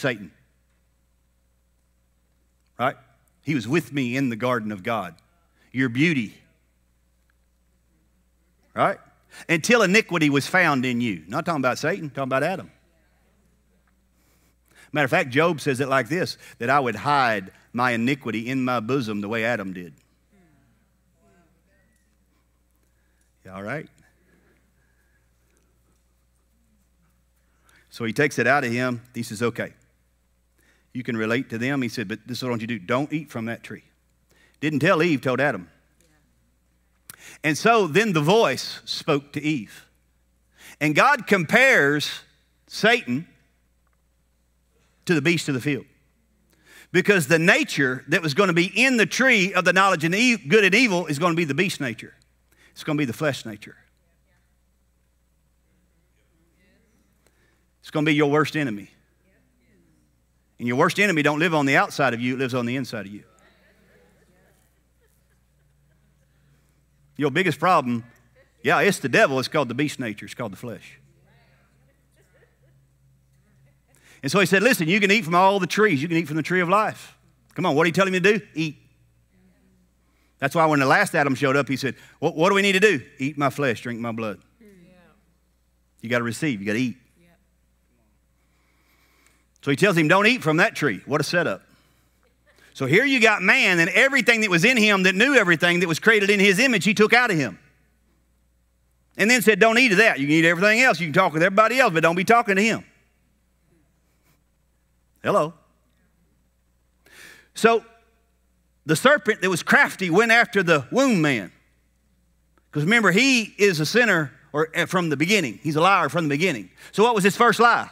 Satan. Right? He was with me in the garden of God. Your beauty. Right? Until iniquity was found in you. Not talking about Satan, talking about Adam. Matter of fact, Job says it like this, that I would hide my iniquity in my bosom the way Adam did. You all right? So he takes it out of him. He says, okay, you can relate to them. He said, but this is what I want you to do. Don't eat from that tree. Didn't tell Eve, told Adam. And so then the voice spoke to Eve. And God compares Satan to the beast of the field. Because the nature that was going to be in the tree of the knowledge of good and evil is going to be the beast nature. It's going to be the flesh nature. It's going to be your worst enemy. And your worst enemy don't live on the outside of you, it lives on the inside of you. Your biggest problem, yeah, it's the devil. It's called the beast nature. It's called the flesh. And so he said, listen, you can eat from all the trees. You can eat from the tree of life. Come on, what did he tell him to do? Eat. That's why when the last Adam showed up, he said, what do we need to do? Eat my flesh, drink my blood. You got to receive. You got to eat. So he tells him, don't eat from that tree. What a setup. So here you got man, and everything that was in him that knew everything that was created in his image, he took out of him. And then said, don't eat of that. You can eat everything else. You can talk with everybody else, but don't be talking to him. Hello. So the serpent that was crafty went after the womb man. Because remember, he is a sinner from the beginning. He's a liar from the beginning. So what was his first lie?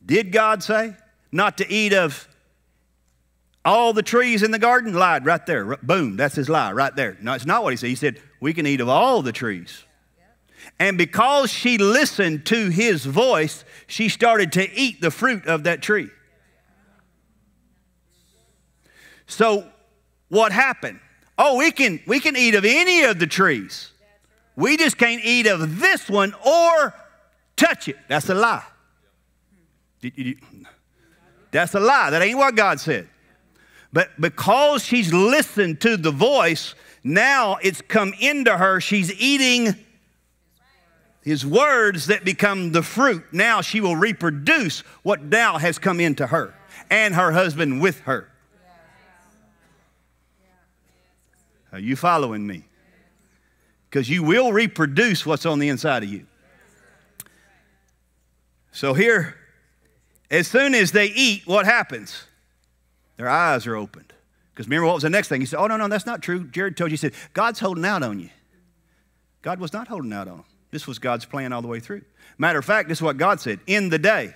Did God say not to eat of all the trees in the garden? Lied right there. Boom, that's his lie right there. No, it's not what he said. He said, we can eat of all the trees. And because she listened to his voice, she started to eat the fruit of that tree. So what happened? Oh, we can eat of any of the trees. We just can't eat of this one or touch it. That's a lie. That's a lie. That ain't what God said. But because she's listened to the voice, now it's come into her. She's eating his words that become the fruit. Now she will reproduce what now has come into her and her husband with her. Are you following me? Because you will reproduce what's on the inside of you. So here, as soon as they eat, what happens? Their eyes are opened. Because remember what was the next thing? He said, oh, no, that's not true. Jared told you, he said, God's holding out on you. God was not holding out on them. This was God's plan all the way through. Matter of fact, this is what God said, in the day.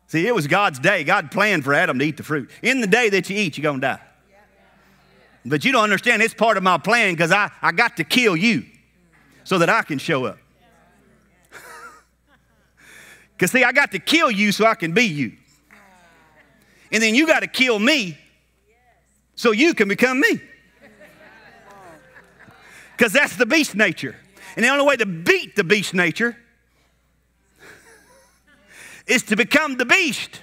See, it was God's day. God planned for Adam to eat the fruit. In the day that you eat, you're going to die. But you don't understand, it's part of my plan because I got to kill you so that I can show up. Because see, I got to kill you so I can be you. And then you got to kill me so you can become me. Because that's the beast nature. And the only way to beat the beast nature is to become the beast.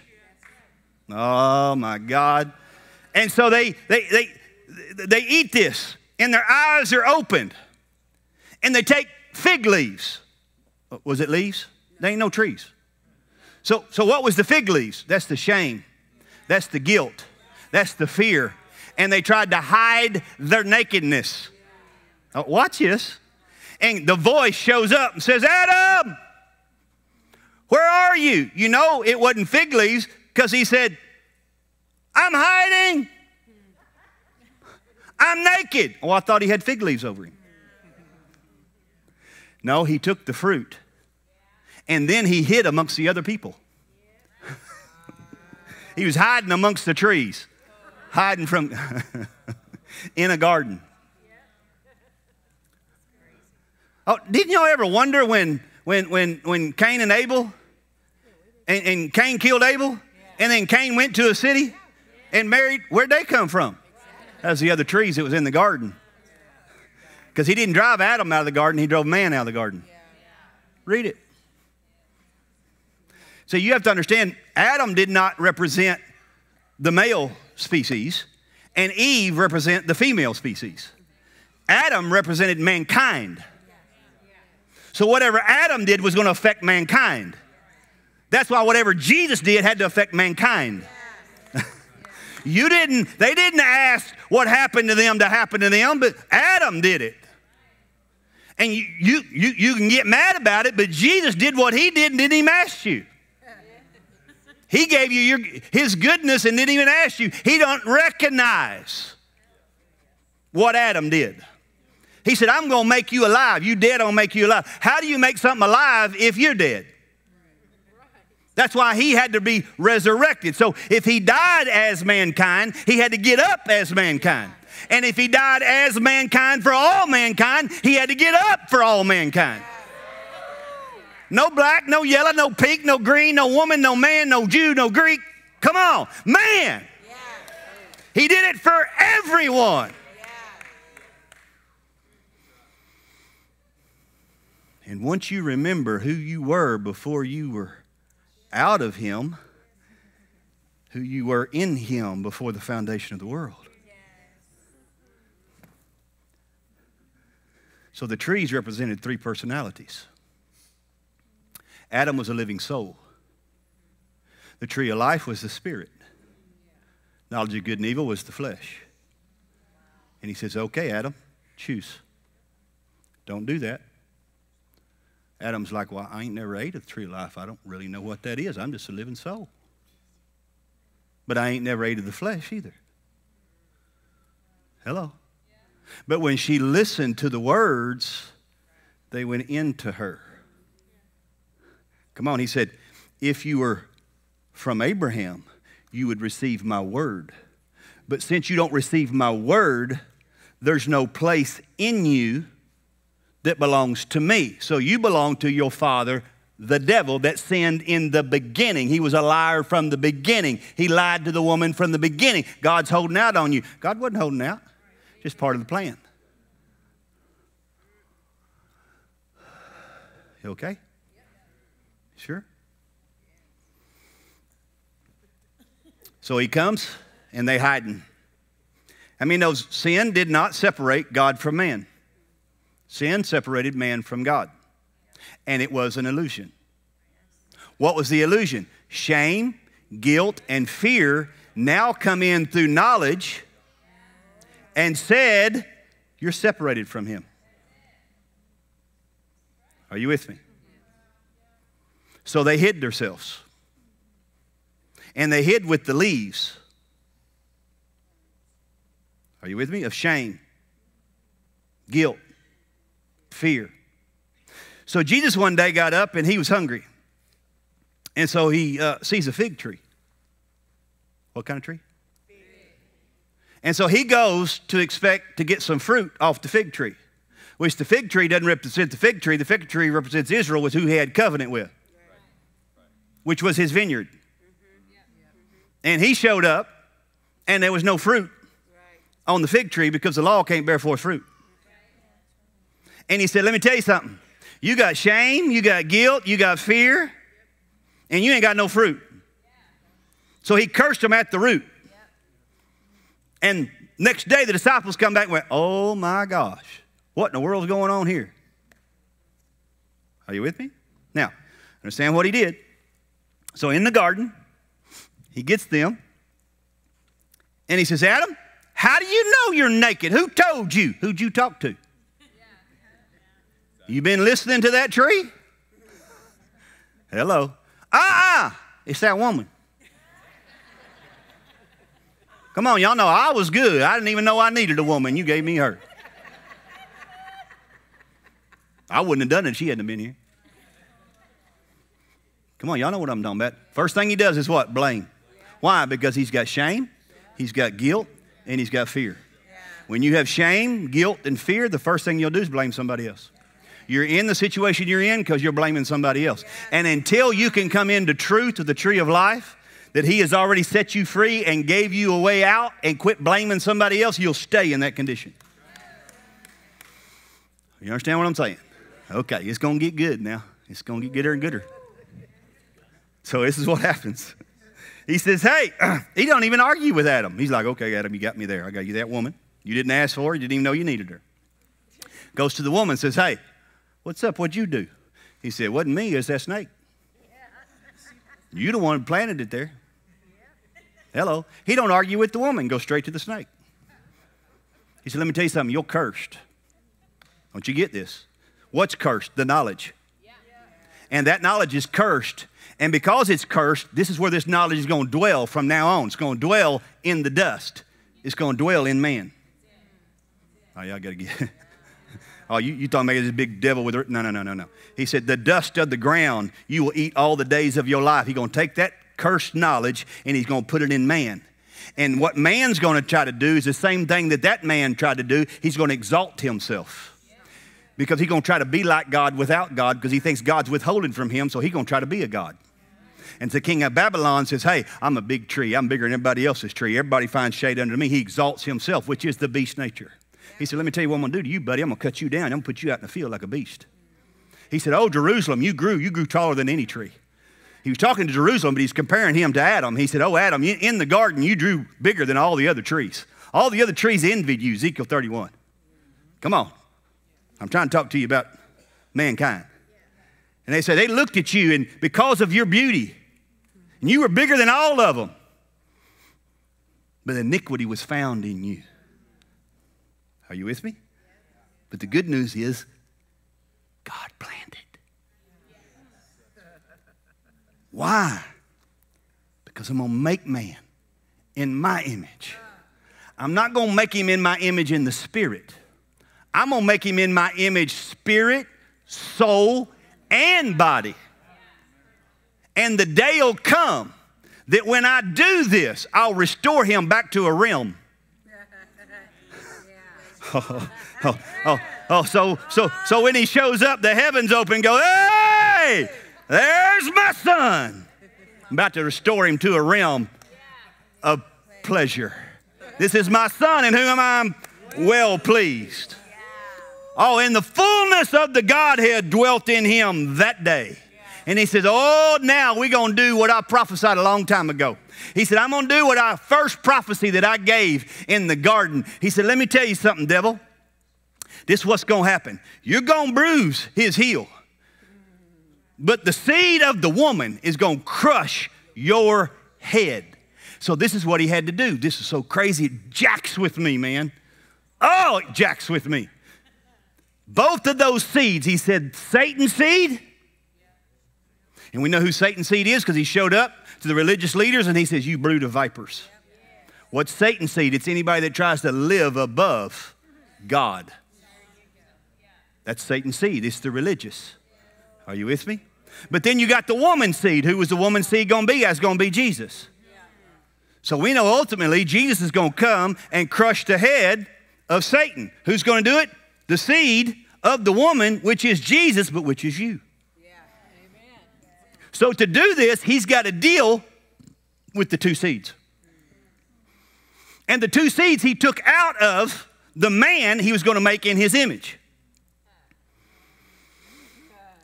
Oh my God. And so they eat this and their eyes are opened. And they take fig leaves. Was it leaves? There ain't no trees. So what was the fig leaves? That's the shame. That's the guilt. That's the fear. And they tried to hide their nakedness. Oh, watch this. And the voice shows up and says, Adam, where are you? You know it wasn't fig leaves because he said, I'm hiding. I'm naked. Oh, I thought he had fig leaves over him. No, he took the fruit. And then he hid amongst the other people. He was hiding amongst the trees. Hiding from, in a garden. Oh, didn't y'all ever wonder when Cain and Abel, and Cain killed Abel, and then Cain went to a city and married, where'd they come from? That was the other trees that was in the garden. Because he didn't drive Adam out of the garden, he drove man out of the garden. Read it. So you have to understand, Adam did not represent the male species, and Eve represent the female species. Adam represented mankind. So whatever Adam did was going to affect mankind. That's why whatever Jesus did had to affect mankind. They didn't ask what happened to them to happen to them, but Adam did it. And you can get mad about it, but Jesus did what he did and didn't even ask you. He gave you his goodness and didn't even ask you. He don't recognize what Adam did. He said, I'm going to make you alive. You dead, I'm going to make you alive. How do you make something alive if you're dead? That's why he had to be resurrected. So if he died as mankind, he had to get up as mankind. And if he died as mankind for all mankind, he had to get up for all mankind. No black, no yellow, no pink, no green, no woman, no man, no Jew, no Greek. Come on, man. He did it for everyone. And once you remember who you were before you were out of him, who you were in him before the foundation of the world. So the trees represented three personalities. Adam was a living soul. The tree of life was the spirit. Knowledge of good and evil was the flesh. And he says, okay, Adam, choose. Don't do that. Adam's like, well, I ain't never ate of the tree of life. I don't really know what that is. I'm just a living soul. But I ain't never ate of the flesh either. Hello. But when she listened to the words, they went into her. Come on, he said, if you were from Abraham, you would receive my word. But since you don't receive my word, there's no place in you that belongs to me. So you belong to your father, the devil, that sinned in the beginning. He was a liar from the beginning. He lied to the woman from the beginning. God's holding out on you. God wasn't holding out. Just part of the plan. You okay? Sure? So he comes and they hiding. I mean, those sin did not separate God from man. Sin separated man from God. And it was an illusion. What was the illusion? Shame, guilt, and fear now come in through knowledge and said, you're separated from him. Are you with me? So they hid themselves. And they hid with the leaves. Are you with me? Of shame, guilt, fear. So Jesus one day got up and he was hungry. And so he sees a fig tree. What kind of tree? Fig. And so he goes to expect to get some fruit off the fig tree, which the fig tree doesn't represent the fig tree. The fig tree represents Israel, with who he had covenant with, which was his vineyard. And he showed up and there was no fruit on the fig tree because the law can't bear forth fruit. And he said, let me tell you something. You got shame, you got guilt, you got fear, and you ain't got no fruit. So he cursed them at the root. And next day the disciples come back and went, oh my gosh, what in the world's going on here? Are you with me? Now, understand what he did. So in the garden, he gets them, and he says, Adam, how do you know you're naked? Who told you? Who'd you talk to? You been listening to that tree? Hello. It's that woman. Come on, y'all know I was good. I didn't even know I needed a woman. You gave me her. I wouldn't have done it if she hadn't been here. Come on, y'all know what I'm talking about. First thing he does is what? Blame. Why? Because he's got shame, he's got guilt, and he's got fear. When you have shame, guilt, and fear, the first thing you'll do is blame somebody else. You're in the situation you're in because you're blaming somebody else. And until you can come into truth of the tree of life, that he has already set you free and gave you a way out, and quit blaming somebody else, you'll stay in that condition. You understand what I'm saying? Okay, it's going to get good now. It's going to get gooder and gooder. So this is what happens. He says, hey, he don't even argue with Adam. He's like, okay, Adam, you got me there. I got you that woman. You didn't ask for her. You didn't even know you needed her. Goes to the woman and says, hey, what's up? What'd you do? He said, it wasn't me. It's that snake. You the one who planted it there. Hello. He don't argue with the woman. Go straight to the snake. He said, let me tell you something. You're cursed. Don't you get this? What's cursed? The knowledge. And that knowledge is cursed. And because it's cursed, this is where this knowledge is going to dwell from now on. It's going to dwell in the dust. It's going to dwell in man. Oh, y'all got to get... Oh, you talking about this big devil with her? No. He said, the dust of the ground you will eat all the days of your life. He's going to take that cursed knowledge and he's going to put it in man. And what man's going to try to do is the same thing that man tried to do. He's going to exalt himself. Because he's going to try to be like God without God because he thinks God's withholding from him, so he's going to try to be a God. And the king of Babylon says, hey, I'm a big tree. I'm bigger than everybody else's tree. Everybody finds shade under me. He exalts himself, which is the beast nature. He said, let me tell you what I'm going to do to you, buddy. I'm going to cut you down. I'm going to put you out in the field like a beast. He said, oh, Jerusalem, you grew taller than any tree. He was talking to Jerusalem, but he's comparing him to Adam. He said, oh, Adam, in the garden, you grew bigger than all the other trees. All the other trees envied you, Ezekiel 31. Come on. I'm trying to talk to you about mankind. And they said, they looked at you, and because of your beauty, and you were bigger than all of them, but iniquity was found in you. Are you with me? But the good news is God planned it. Why? Because I'm going to make man in my image. I'm not going to make him in my image in the spirit. I'm going to make him in my image spirit, soul, and body. And the day will come that when I do this, I'll restore him back to a realm. So when he shows up, the heavens open and go, hey, there's my son. I'm about to restore him to a realm of pleasure. This is my son in whom I'm well pleased. Oh, and the fullness of the Godhead dwelt in him that day. And he says, oh, now we're going to do what I prophesied a long time ago. He said, I'm going to do what I first prophecy that I gave in the garden. He said, let me tell you something, devil. This is what's going to happen. You're going to bruise his heel. But the seed of the woman is going to crush your head. So this is what he had to do. This is so crazy. It jacks with me, man. Oh, it jacks with me. Both of those seeds, he said, Satan's seed. And we know who Satan's seed is because he showed up to the religious leaders and he says, you brood of vipers. What's Satan's seed? It's anybody that tries to live above God. That's Satan's seed. It's the religious. Are you with me? But then you got the woman's seed. Who was the woman's seed going to be? That's going to be Jesus. So we know ultimately Jesus is going to come and crush the head of Satan. Who's going to do it? The seed of the woman, which is Jesus, but which is you. So to do this, he's got to deal with the two seeds. And the two seeds he took out of the man he was going to make in his image.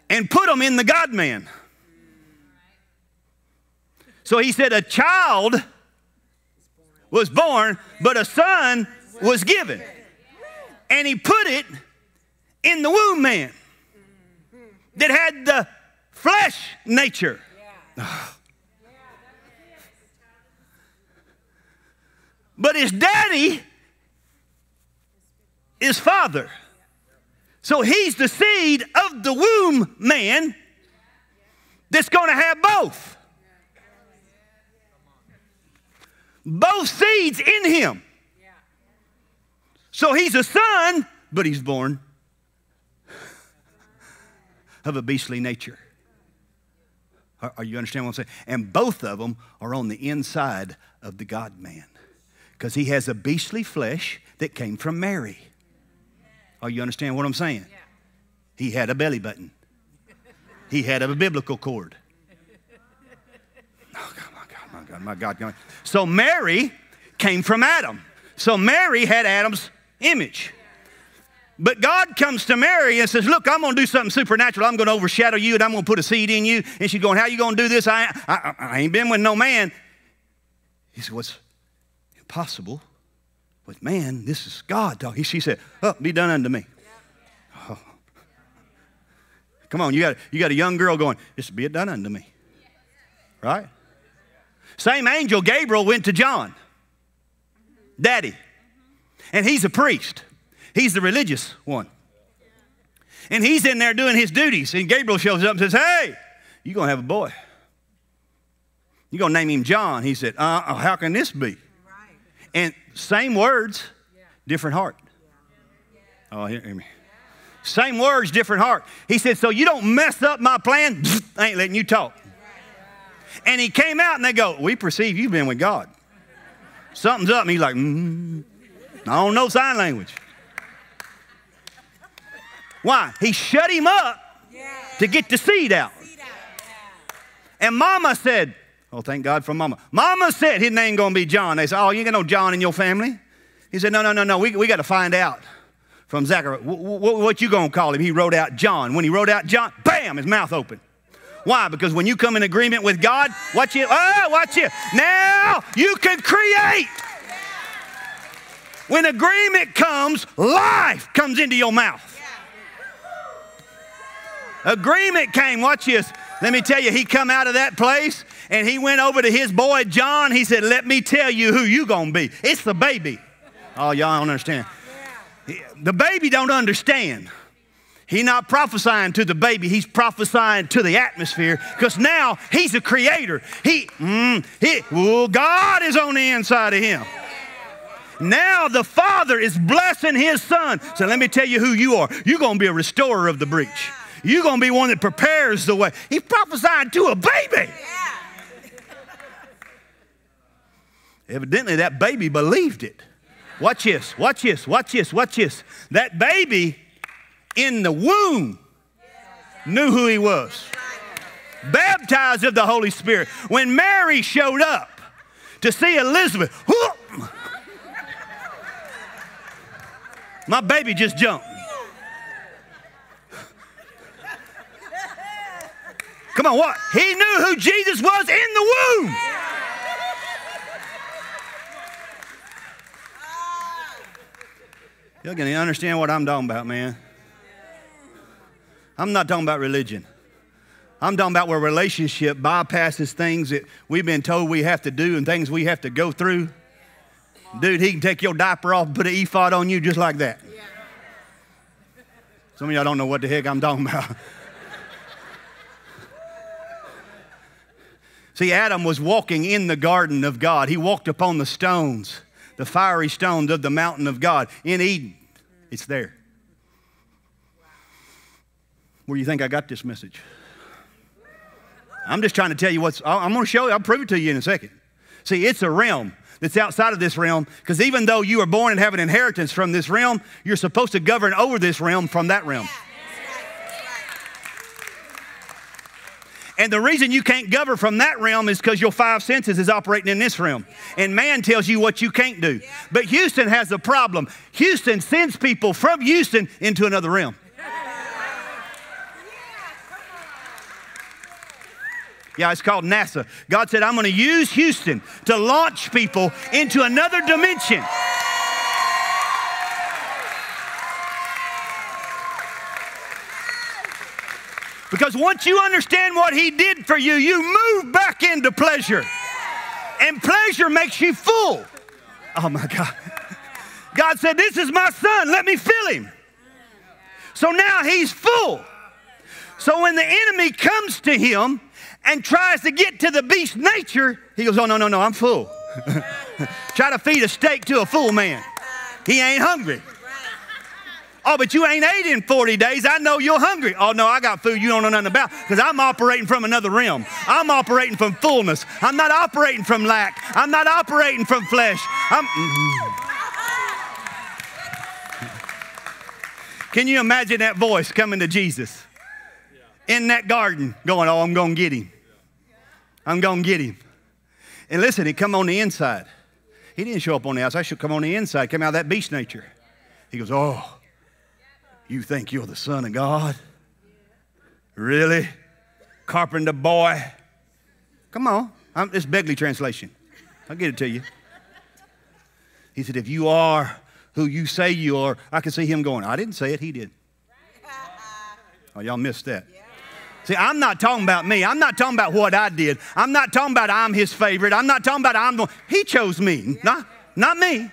And put them in the God-man. So he said a child was born, but a son was given. And he put it in the womb man that had the flesh nature. But his daddy is father. So he's the seed of the womb man that's going to have both. Both seeds in him. So he's a son, but he's born of a beastly nature. Are you understand what I'm saying? And both of them are on the inside of the God-man. Because he has a beastly flesh that came from Mary. Oh, you understand what I'm saying? Yeah. He had a belly button. He had a biblical cord. Oh, God, my God. So Mary came from Adam. So Mary had Adam's image. But God comes to Mary and says, look, I'm going to do something supernatural. I'm going to overshadow you, and I'm going to put a seed in you. And she's going, how are you going to do this? I ain't been with no man. He said, what's impossible with man? This is God talking. She said, oh, be done unto me. Oh. Come on, you got a young girl going, this be it done unto me. Right? Same angel, Gabriel, went to John, daddy. And he's a priest. He's the religious one. And he's in there doing his duties. And Gabriel shows up and says, hey, you're going to have a boy. You're going to name him John. He said, how can this be? And same words, different heart. Oh, hear me. Same words, different heart. He said, so you don't mess up my plan? I ain't letting you talk. And he came out and they go, we perceive you've been with God. Something's up. And he's like, I don't know sign language. Why? He shut him up to get the seed out. And Mama said, oh, thank God for Mama. Mama said his name going to be John. They said, oh, you ain't got no John in your family? He said, no. We got to find out from Zachariah. What you going to call him? He wrote out John. When he wrote out John, bam, his mouth open. Why? Because when you come in agreement with God, watch it. Oh, watch it. Now you can create. When agreement comes, life comes into your mouth. Agreement came, watch this. Let me tell you, he come out of that place and he went over to his boy John. He said, let me tell you who you gonna be. It's the baby. Oh, y'all don't understand. The baby don't understand. He's not prophesying to the baby. He's prophesying to the atmosphere because now he's a creator. God is on the inside of him. Now the Father is blessing his Son. So let me tell you who you are. You're going to be a restorer of the breach. You're going to be one that prepares the way. He's prophesying to a baby. Evidently, that baby believed it. Watch this, watch this, watch this, watch this. That baby in the womb knew who he was. Baptized of the Holy Spirit. When Mary showed up to see Elizabeth, my baby just jumped. Come on, what? He knew who Jesus was in the womb. Y'all can understand what I'm talking about, man. I'm not talking about religion. I'm talking about where relationship bypasses things that we've been told we have to do and things we have to go through. Dude, he can take your diaper off and put an ephod on you just like that. Some of y'all don't know what the heck I'm talking about. See, Adam was walking in the garden of God. He walked upon the stones, the fiery stones of the mountain of God in Eden. It's there. Where do you think I got this message? I'm just trying to tell you I'm going to show you. I'll prove it to you in a second. See, it's a realm that's outside of this realm because even though you are born and have an inheritance from this realm, you're supposed to govern over this realm from that realm. And the reason you can't govern from that realm is because your five senses is operating in this realm. And man tells you what you can't do. But Houston has a problem. Houston sends people from Houston into another realm. Yeah, it's called NASA. God said, I'm going to use Houston to launch people into another dimension. Because once you understand what he did for you, you move back into pleasure. And pleasure makes you full. Oh my God. God said, this is my son, let me fill him. So now he's full. So when the enemy comes to him and tries to get to the beast nature, he goes, oh, no, I'm full. Try to feed a steak to a full man. He ain't hungry. Oh, but you ain't ate in 40 days. I know you're hungry. Oh, no, I got food you don't know nothing about because I'm operating from another realm. I'm operating from fullness. I'm not operating from lack. I'm not operating from flesh. Can you imagine that voice coming to Jesus in that garden going, oh, I'm going to get him. I'm going to get him. And listen, he come on the inside. He didn't show up on the outside. He should come on the inside. Came out of that beast nature. He goes, oh. You think you're the Son of God? Really? Carpenter boy? Come on. It's Begley translation. I'll get it to you. He said, if you are who you say you are, I can see him going, I didn't say it, he did. Oh, y'all missed that. See, I'm not talking about me. I'm not talking about what I did. I'm not talking about I'm his favorite. I'm not talking about he chose me, not me.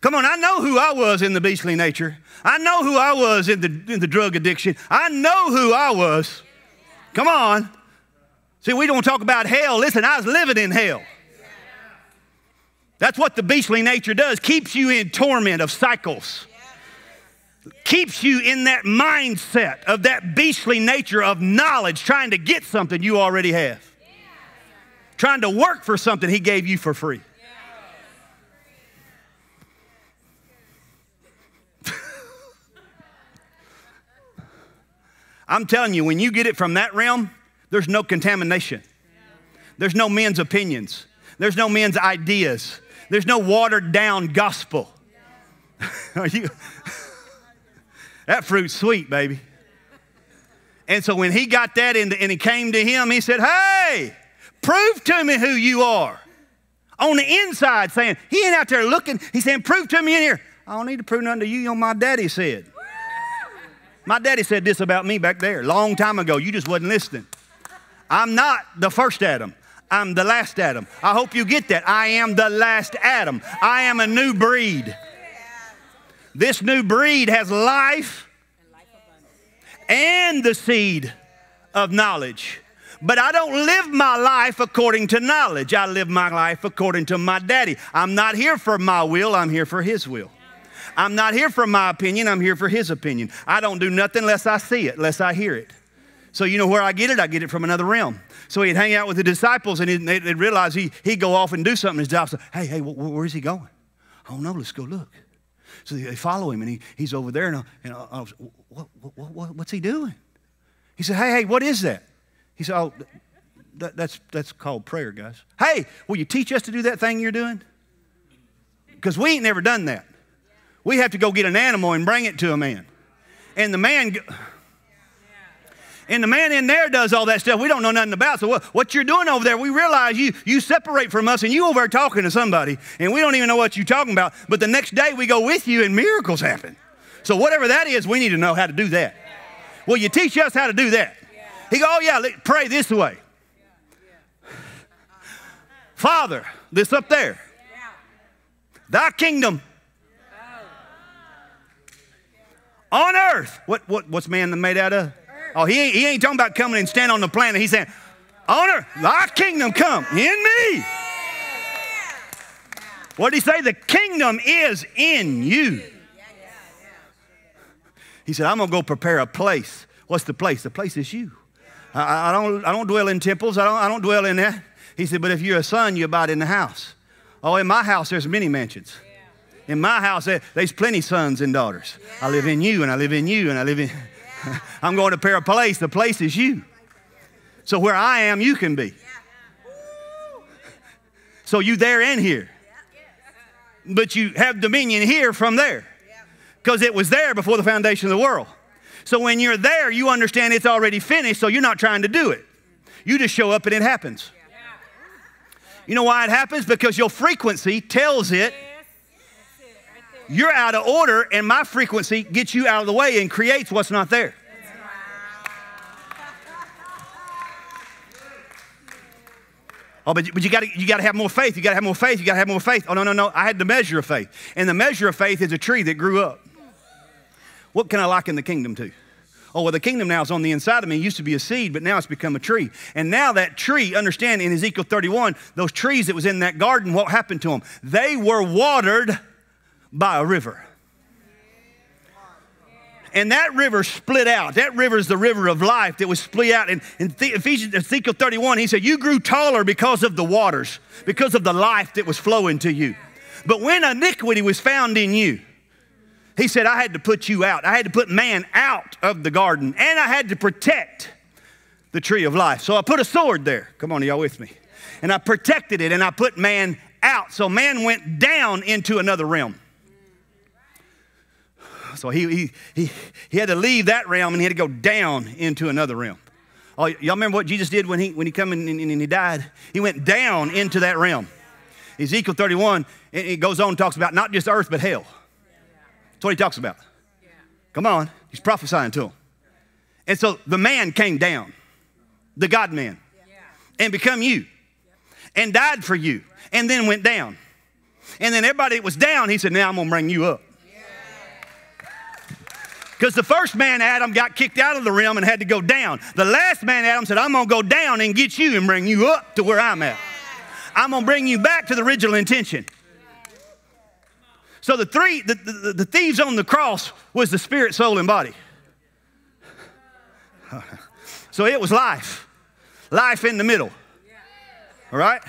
Come on, I know who I was in the beastly nature. I know who I was in the drug addiction. I know who I was. Come on. See, we don't talk about hell. Listen, I was living in hell. That's what the beastly nature does. Keeps you in torment of cycles. Keeps you in that mindset of that beastly nature of knowledge, trying to get something you already have. Trying to work for something he gave you for free. I'm telling you, when you get it from that realm, there's no contamination. There's no men's opinions. There's no men's ideas. There's no watered down gospel. That fruit's sweet, baby. And so when he got that and he came to him, he said, hey, prove to me who you are. On the inside, saying, he ain't out there looking. He's saying, prove to me in here. I don't need to prove nothing to you. You know, my daddy said. My daddy said this about me back there a long time ago. You just wasn't listening. I'm not the first Adam. I'm the last Adam. I hope you get that. I am the last Adam. I am a new breed. This new breed has life and the seed of knowledge. But I don't live my life according to knowledge. I live my life according to my daddy. I'm not here for my will. I'm here for his will. I'm not here for my opinion. I'm here for his opinion. I don't do nothing unless I see it, unless I hear it. So you know where I get it? I get it from another realm. So he'd hang out with the disciples, and they'd realize he'd go off and do something. His disciples say, hey, where's he going? Oh, no, let's go look. So they follow him, and he's over there, and what's he doing? He said, hey, what is that? He said, oh, that's called prayer, guys. Hey, will you teach us to do that thing you're doing? Because we ain't never done that. We have to go get an animal and bring it to a man. And the man in there does all that stuff we don't know nothing about. So what you're doing over there, we realize you separate from us, and you over there talking to somebody, and we don't even know what you're talking about. But the next day we go with you and miracles happen. So whatever that is, we need to know how to do that. Will you teach us how to do that? He go, oh yeah, pray this way. Father, this up there. Thy kingdom on earth. What's man made out of? Oh, he ain't talking about coming and stand on the planet. He's saying, on earth, thy kingdom come in me. What did he say? The kingdom is in you. He said, I'm going to go prepare a place. What's the place? The place is you. I don't dwell in temples. I don't dwell in that. He said, but if you're a son, you abide in the house. Oh, in my house, there's many mansions. In my house, there's plenty sons and daughters. I live in you, and I live in you, and I live in... I'm going to prepare a place. The place is you. So where I am, you can be. So you there and here. But you have dominion here from there. Because it was there before the foundation of the world. So when you're there, you understand it's already finished, so you're not trying to do it. You just show up and it happens. You know why it happens? Because your frequency tells it you're out of order, and my frequency gets you out of the way and creates what's not there. Oh, but you got to have more faith. You got to have more faith. You got to have more faith. Oh, no. I had the measure of faith. And the measure of faith is a tree that grew up. What can I liken the kingdom to? Oh, well, the kingdom now is on the inside of me. It used to be a seed, but now it's become a tree. And now that tree, understand in Ezekiel 31, those trees that was in that garden, what happened to them? They were watered by a river. And that river split out. That river is the river of life that was split out. In Ezekiel 31, he said, you grew taller because of the waters, because of the life that was flowing to you. But when iniquity was found in you, he said, I had to put you out. I had to put man out of the garden, and I had to protect the tree of life. So I put a sword there. Come on, are y'all with me? And I protected it, and I put man out. So man went down into another realm. So he had to leave that realm and he had to go down into another realm. Oh, y'all remember what Jesus did when he come in and he died? He went down into that realm. Ezekiel 31, it goes on and talks about not just earth, but hell. That's what he talks about. Come on. He's prophesying to him. And so the man came down, the God-man, and become you, and died for you, and then went down. And then everybody that was down, he said, now I'm going to bring you up. Because the first man, Adam, got kicked out of the realm and had to go down. The last man, Adam, said, I'm going to go down and get you and bring you up to where I'm at. I'm going to bring you back to the original intention. So the thieves on the cross was the spirit, soul, and body. So it was life. Life in the middle. All right?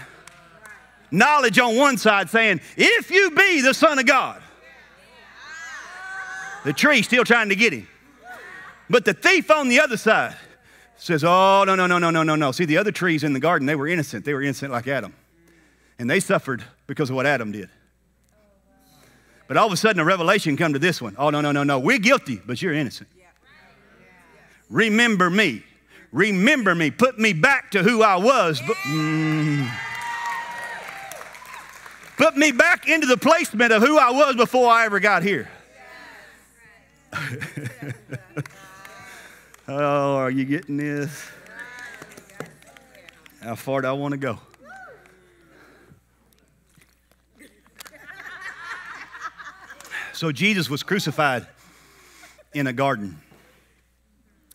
Knowledge on one side saying, if you be the Son of God. The tree still trying to get him. But the thief on the other side says, oh, no. See, the other trees in the garden, they were innocent. They were innocent like Adam. And they suffered because of what Adam did. But all of a sudden, a revelation come to this one. Oh, no. We're guilty, but you're innocent. Remember me. Remember me. Put me back to who I was. Put me back into the placement of who I was before I ever got here. Oh, are you getting this? How far do I want to go? So Jesus was crucified in a garden.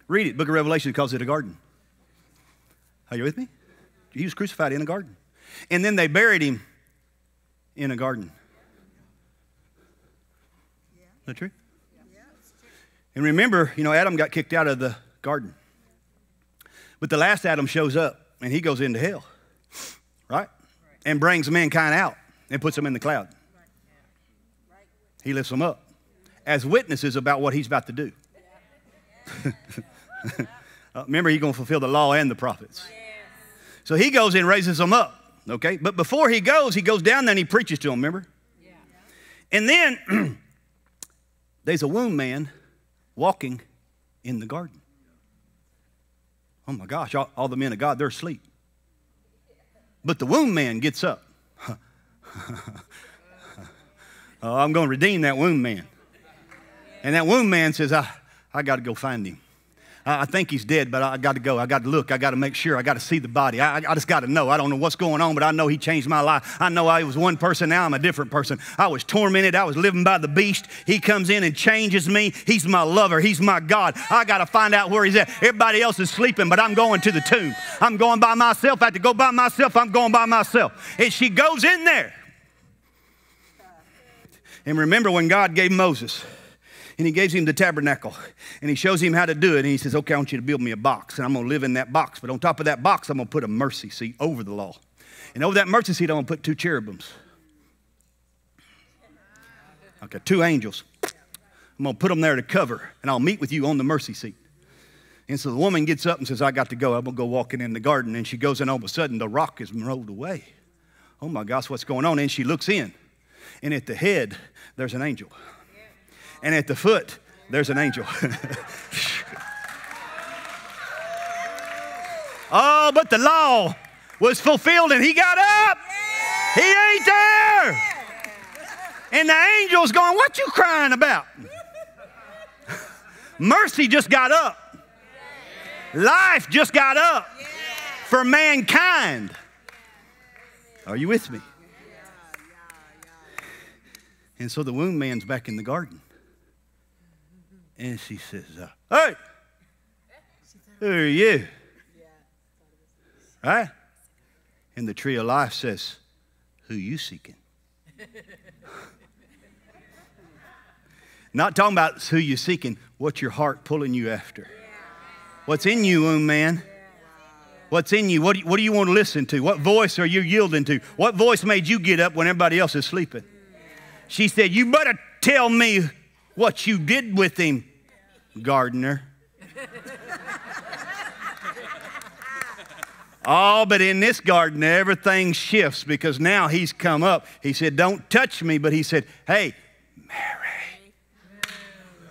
Read it. Book of Revelation calls it a garden. Are you with me? He was crucified in a garden. And then they buried him in a garden. Is that true? And remember, Adam got kicked out of the garden. But the last Adam shows up and he goes into hell. Right? And brings mankind out and puts them in the cloud. He lifts them up as witnesses about what he's about to do. Remember, he's going to fulfill the law and the prophets. So he goes and raises them up, okay? But before he goes down there and he preaches to them, remember? And then there's a womb man walking in the garden. Oh my gosh, all the men of God, they're asleep. But the womb man gets up. Oh, I'm going to redeem that womb man. And that womb man says, I got to go find him. I think he's dead, but I got to go. I got to look. I got to make sure. I got to see the body. I just got to know. I don't know what's going on, but I know he changed my life. I know I was one person. Now I'm a different person. I was tormented. I was living by the beast. He comes in and changes me. He's my lover. He's my God. I got to find out where he's at. Everybody else is sleeping, but I'm going to the tomb. I'm going by myself. I have to go by myself. I'm going by myself. And she goes in there. And remember when God gave Moses, and he gives him the tabernacle, and he shows him how to do it, and he says, okay, I want you to build me a box, and I'm going to live in that box. But on top of that box, I'm going to put a mercy seat over the law. And over that mercy seat, I'm going to put 2 cherubims. Okay, 2 angels. I'm going to put them there to cover, and I'll meet with you on the mercy seat. And so the woman gets up and says, I got to go. I'm going to go walking in the garden. And she goes, and all of a sudden, the rock is rolled away. Oh, my gosh, what's going on? And she looks in, and at the head, there's an angel. And at the foot, there's an angel. Oh, but the law was fulfilled and he got up. He ain't there. And the angel's going, what you crying about? Mercy just got up. Life just got up for mankind. Are you with me? And so the womb man's back in the garden. And she says, hey, who are you? Right? And the tree of life says, who you seeking? Not talking about who you seeking, what's your heart pulling you after? What's in you, womb man? What's in you? What do you want to listen to? What voice are you yielding to? What voice made you get up when everybody else is sleeping? She said, you better tell me what you did with him, gardener. Oh, but in this garden, everything shifts because now he's come up. He said, don't touch me, but he said, hey, Mary.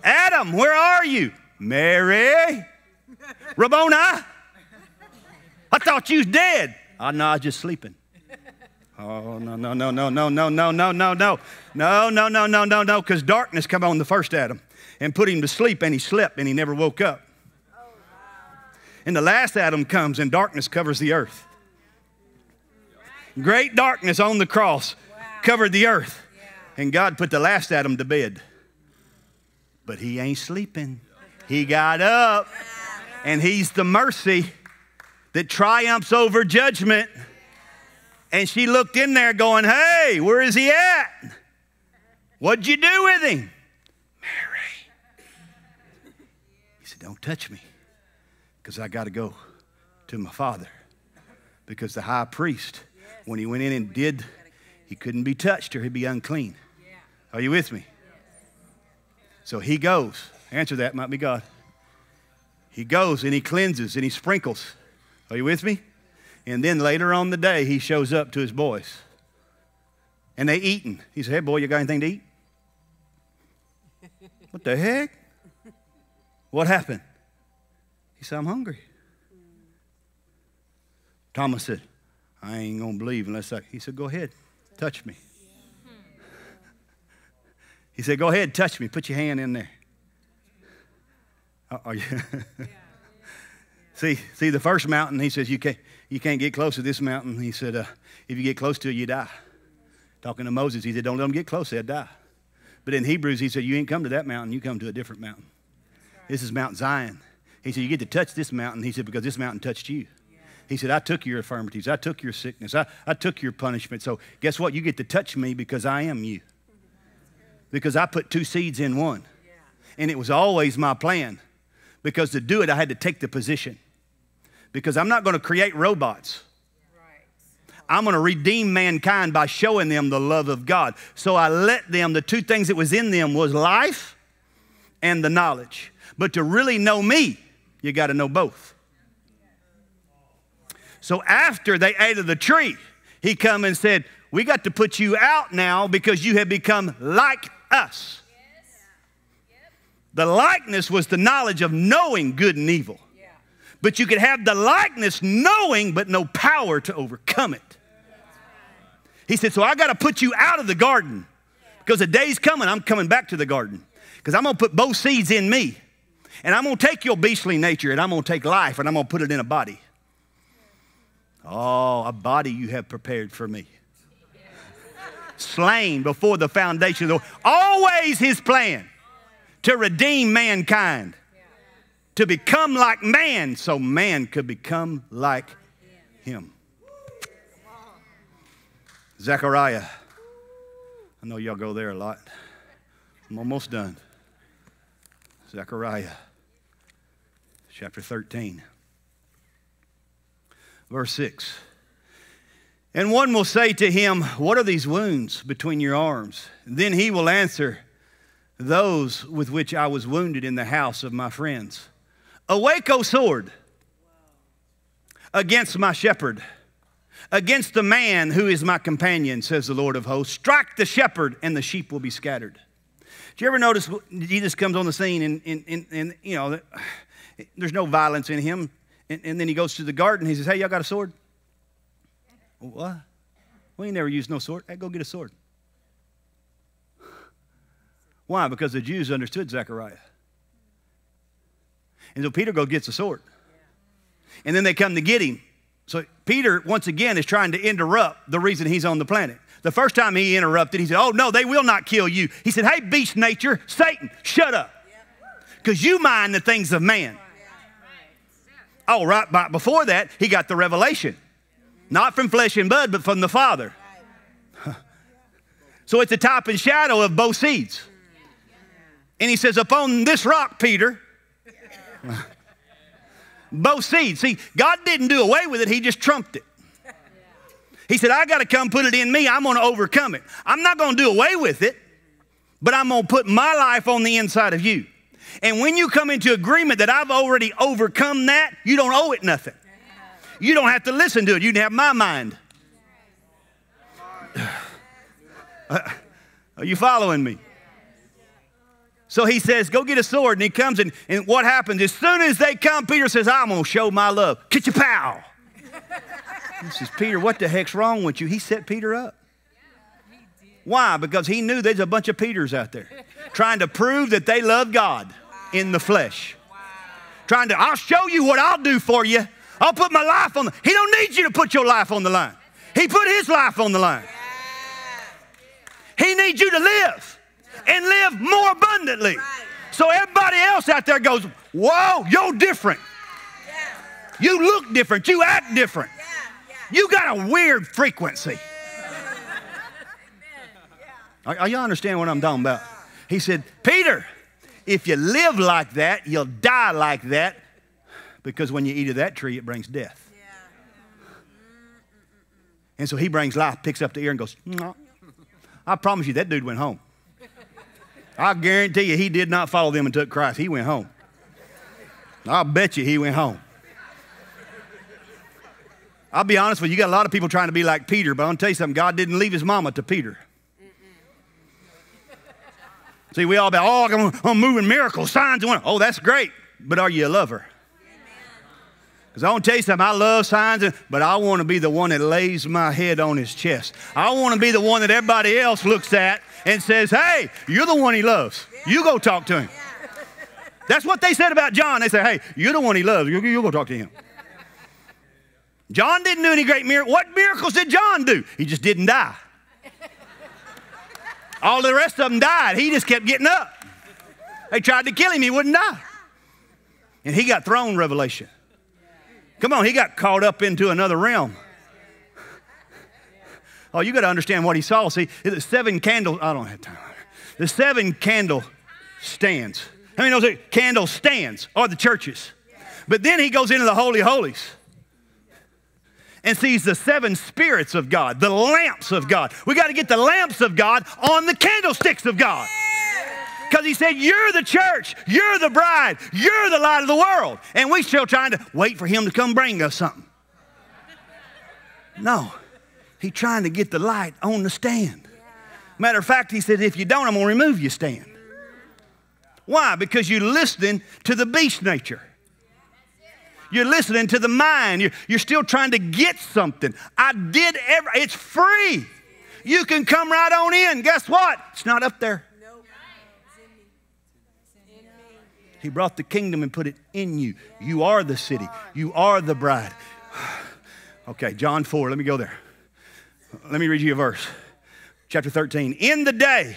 Adam, where are you? Mary. Rabboni. I thought you was dead. Oh, no, I was just sleeping. Oh, no, no, no, no, no, no, no, no, no, no. No, no, no, no, no, no, because darkness come on the first Adam and put him to sleep, and he slept, and he never woke up. And the last Adam comes, and darkness covers the earth. Great darkness on the cross covered the earth. And God put the last Adam to bed. But he ain't sleeping. He got up, and he's the mercy that triumphs over judgment. And she looked in there going, hey, where is he at? What'd you do with him? Mary. He said, don't touch me, because I got to go to my Father. Because the high priest, when he went in and did, he couldn't be touched or he'd be unclean. Are you with me? So he goes. Answer that, might be God. He goes and he cleanses and he sprinkles. Are you with me? And then later on the day, he shows up to his boys. And they eating. He said, hey, boy, you got anything to eat? What the heck? What happened? He said, I'm hungry. Thomas said, I ain't going to believe unless I... He said, go ahead, touch me. He said, go ahead, touch me. Put your hand in there. Are you? See, the first mountain, he says, you can't get close to this mountain. He said, if you get close to it, you die. Talking to Moses, he said, don't let them get close, they'll die. But in Hebrews, he said, you ain't come to that mountain, you come to a different mountain. This is Mount Zion. He said, you get to touch this mountain. He said, because this mountain touched you. He said, I took your infirmities. I took your sickness. I took your punishment. So guess what? You get to touch me because I am you. Because I put two seeds in one. And it was always my plan. Because to do it, I had to take the position. Because I'm not going to create robots. I'm going to redeem mankind by showing them the love of God. So I let them, the two things that was in them was life and the knowledge. But to really know me, you got to know both. So after they ate of the tree, he come and said, we got to put you out now because you have become like us. The likeness was the knowledge of knowing good and evil. But you could have the likeness knowing but no power to overcome it. He said, so I got to put you out of the garden because the day's coming, I'm coming back to the garden because I'm going to put both seeds in me. And I'm going to take your beastly nature and I'm going to take life and I'm going to put it in a body. Oh, a body you have prepared for me. Slain before the foundation of the world. Always his plan to redeem mankind. To become like man so man could become like him. Zechariah. I know y'all go there a lot. I'm almost done. Zechariah chapter 13. Verse 6. And one will say to him, what are these wounds between your arms? And then he will answer, those with which I was wounded in the house of my friends. Awake, O sword, against my shepherd, against the man who is my companion, says the Lord of hosts. Strike the shepherd and the sheep will be scattered. Did you ever notice Jesus comes on the scene and you know, there's no violence in him. And then he goes to the garden. He says, hey, y'all got a sword? What? We ain't never used no sword. Hey, go get a sword. Why? Because the Jews understood Zechariah. And so Peter gets a sword. And then they come to get him. So Peter, once again, is trying to interrupt the reason he's on the planet. The first time he interrupted, he said, oh, no, they will not kill you. He said, hey, beast nature, Satan, shut up. Because you mind the things of man. Oh, right, but before that, he got the revelation. Not from flesh and blood, but from the Father. So it's a type and shadow of both seeds. And he says, upon this rock, Peter, both seeds. See, God didn't do away with it. He just trumped it. He said, I got to come put it in me. I'm going to overcome it. I'm not going to do away with it, but I'm going to put my life on the inside of you. And when you come into agreement that I've already overcome that, you don't owe it nothing. You don't have to listen to it. You can have my mind. Are you following me? So he says, go get a sword. And he comes, and what happens? As soon as they come, Peter says, I'm going to show my love. Kitcha-pow. He says, Peter, what the heck's wrong with you? He set Peter up. Why? Because he knew there's a bunch of Peters out there trying to prove that they love God in the flesh. Trying to, I'll show you what I'll do for you. I'll put my life on the, he don't need you to put your life on the line. He put his life on the line. He needs you to live and live more abundantly. So everybody else out there goes, whoa, you're different. You look different. You act different. You got a weird frequency. Y'all understand what I'm talking about? He said, Peter, if you live like that, you'll die like that, because when you eat of that tree, it brings death. And so he brings life, picks up the ear and goes, no. I promise you, that dude went home. I guarantee you he did not follow them and took Christ. He went home. I'll bet you he went home. I'll be honest with you, you got a lot of people trying to be like Peter, but I'm going to tell you something, God didn't leave his mama to Peter. See, we all about, oh, I'm moving miracles, signs and wonders. Oh, that's great, but are you a lover? Because I want to tell you something, I love signs, but I want to be the one that lays my head on his chest. I want to be the one that everybody else looks at and says, hey, you're the one he loves. You go talk to him. That's what they said about John. They said, hey, you're the one he loves. You go talk to him. John didn't do any great miracles. What miracles did John do? He just didn't die. All the rest of them died. He just kept getting up. They tried to kill him. He wouldn't die. And he got throne revelation. Come on, he got caught up into another realm. Oh, you got to understand what he saw. See, the 7 candles, I don't have time. The 7 candle stands. How many knows that candle stands are the churches? But then he goes into the Holy of Holies and sees the 7 spirits of God, the lamps of God. We got to get the lamps of God on the candlesticks of God. Because he said, you're the church, you're the bride, you're the light of the world. And we still trying to wait for him to come bring us something. No, he's trying to get the light on the stand. Matter of fact, he said, if you don't, I'm going to remove your stand. Why? Because you're listening to the beast nature. You're listening to the mind. You're still trying to get something. It's free. You can come right on in. Guess what? It's not up there. He brought the kingdom and put it in you. You are the city. You are the bride. Okay, John 4. Let me go there. Let me read you a verse. Chapter 13. In the day,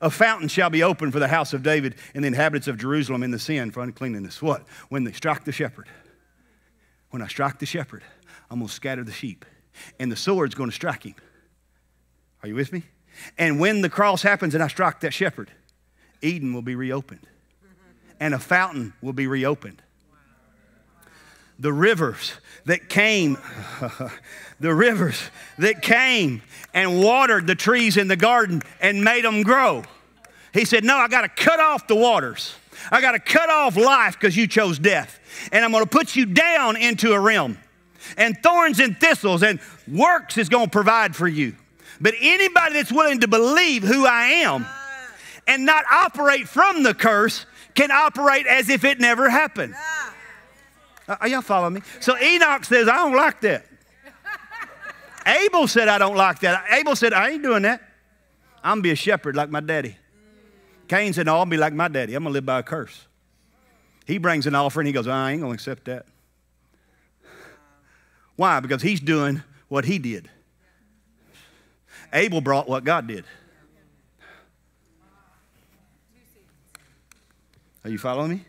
a fountain shall be opened for the house of David and the inhabitants of Jerusalem in the sin for uncleanness. What? When they strike the shepherd. When I strike the shepherd, I'm going to scatter the sheep. And the sword's going to strike him. Are you with me? And when the cross happens and I strike that shepherd, Eden will be reopened. And a fountain will be reopened. The rivers that came, and watered the trees in the garden and made them grow. He said, no, I got to cut off the waters. I got to cut off life because you chose death. And I'm going to put you down into a realm. And thorns and thistles and works is going to provide for you. But anybody that's willing to believe who I am and not operate from the curse can operate as if it never happened. Are y'all following me? So Enoch says, I don't like that. Abel said, I don't like that. Abel said, I ain't doing that. I'm going to be a shepherd like my daddy. Cain said, no, I'll be like my daddy. I'm going to live by a curse. He brings an offering. He goes, I ain't going to accept that. Why? Because he's doing what he did. Abel brought what God did. Are you following me?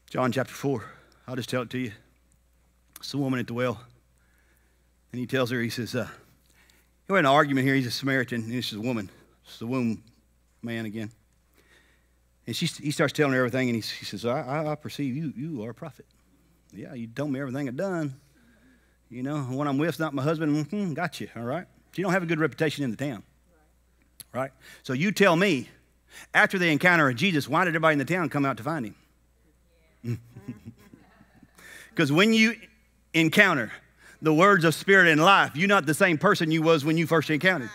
John chapter 4. I'll just tell it to you. It's the woman at the well. And he tells her, he says, we're in an argument here. He's a Samaritan, and this is a woman. It's the womb man again. And he starts telling her everything, and he says, I perceive you are a prophet. Yeah, you told me everything I've done. You know, when I'm with, not my husband. Got you, all right? You don't have a good reputation in the town. Right? So you tell me, after the encounter of Jesus, why did everybody in the town come out to find him? Because when you encounter the words of spirit and life, you're not the same person you was when you first encountered.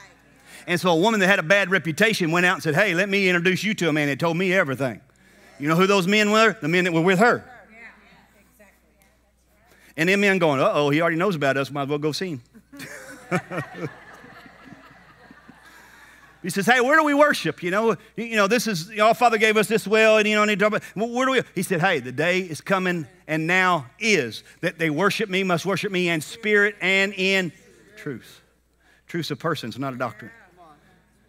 And so a woman that had a bad reputation went out and said, hey, let me introduce you to a man that told me everything. You know who those men were? The men that were with her. And them men going, uh-oh, he already knows about us. Might as well go see him. He says, hey, where do we worship? This is, our Father gave us this well, and, where do we? He said, hey, the day is coming and now is that they must worship me in spirit and in truth. Truth's a person, it's not a doctrine.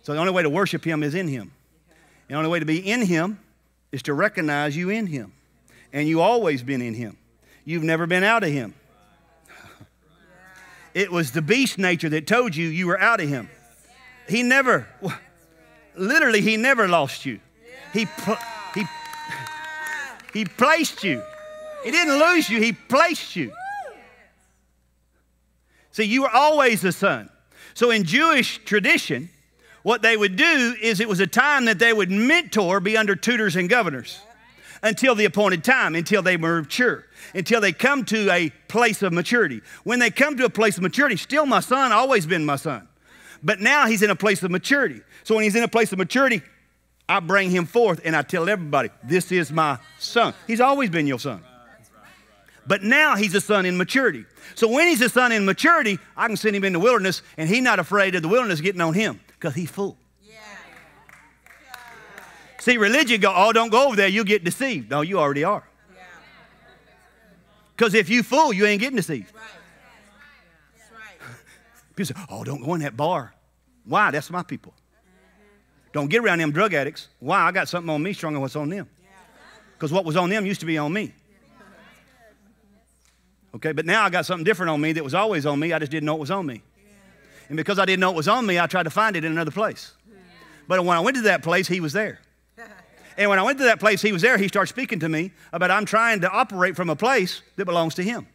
So the only way to worship him is in him. The only way to be in him is to recognize you in him. And you always been in him. You've never been out of him. It was the beast nature that told you you were out of him. He never lost you. He placed you. He didn't lose you, he placed you. See, you were always a son. So in Jewish tradition, what they would do is it was a time that they would mentor, be under tutors and governors until the appointed time, until they were mature, until they come to a place of maturity. When they come to a place of maturity, still my son, always been my son. But now he's in a place of maturity. So when he's in a place of maturity, I bring him forth and I tell everybody, this is my son. He's always been your son. But now he's a son in maturity. So when he's a son in maturity, I can send him in the wilderness and he's not afraid of the wilderness getting on him because he's full. Yeah. See, religion go, oh, don't go over there, you'll get deceived. No, you already are. Because if you full, you ain't getting deceived. Right. That's right. People say, oh, don't go in that bar. Why? That's my people. Don't get around them drug addicts. Why? I got something on me stronger than what's on them. Because what was on them used to be on me. Okay, but now I got something different on me that was always on me. I just didn't know it was on me. And because I didn't know it was on me, I tried to find it in another place. But when I went to that place, he was there. And when I went to that place, he was there. He started speaking to me about I'm trying to operate from a place that belongs to him.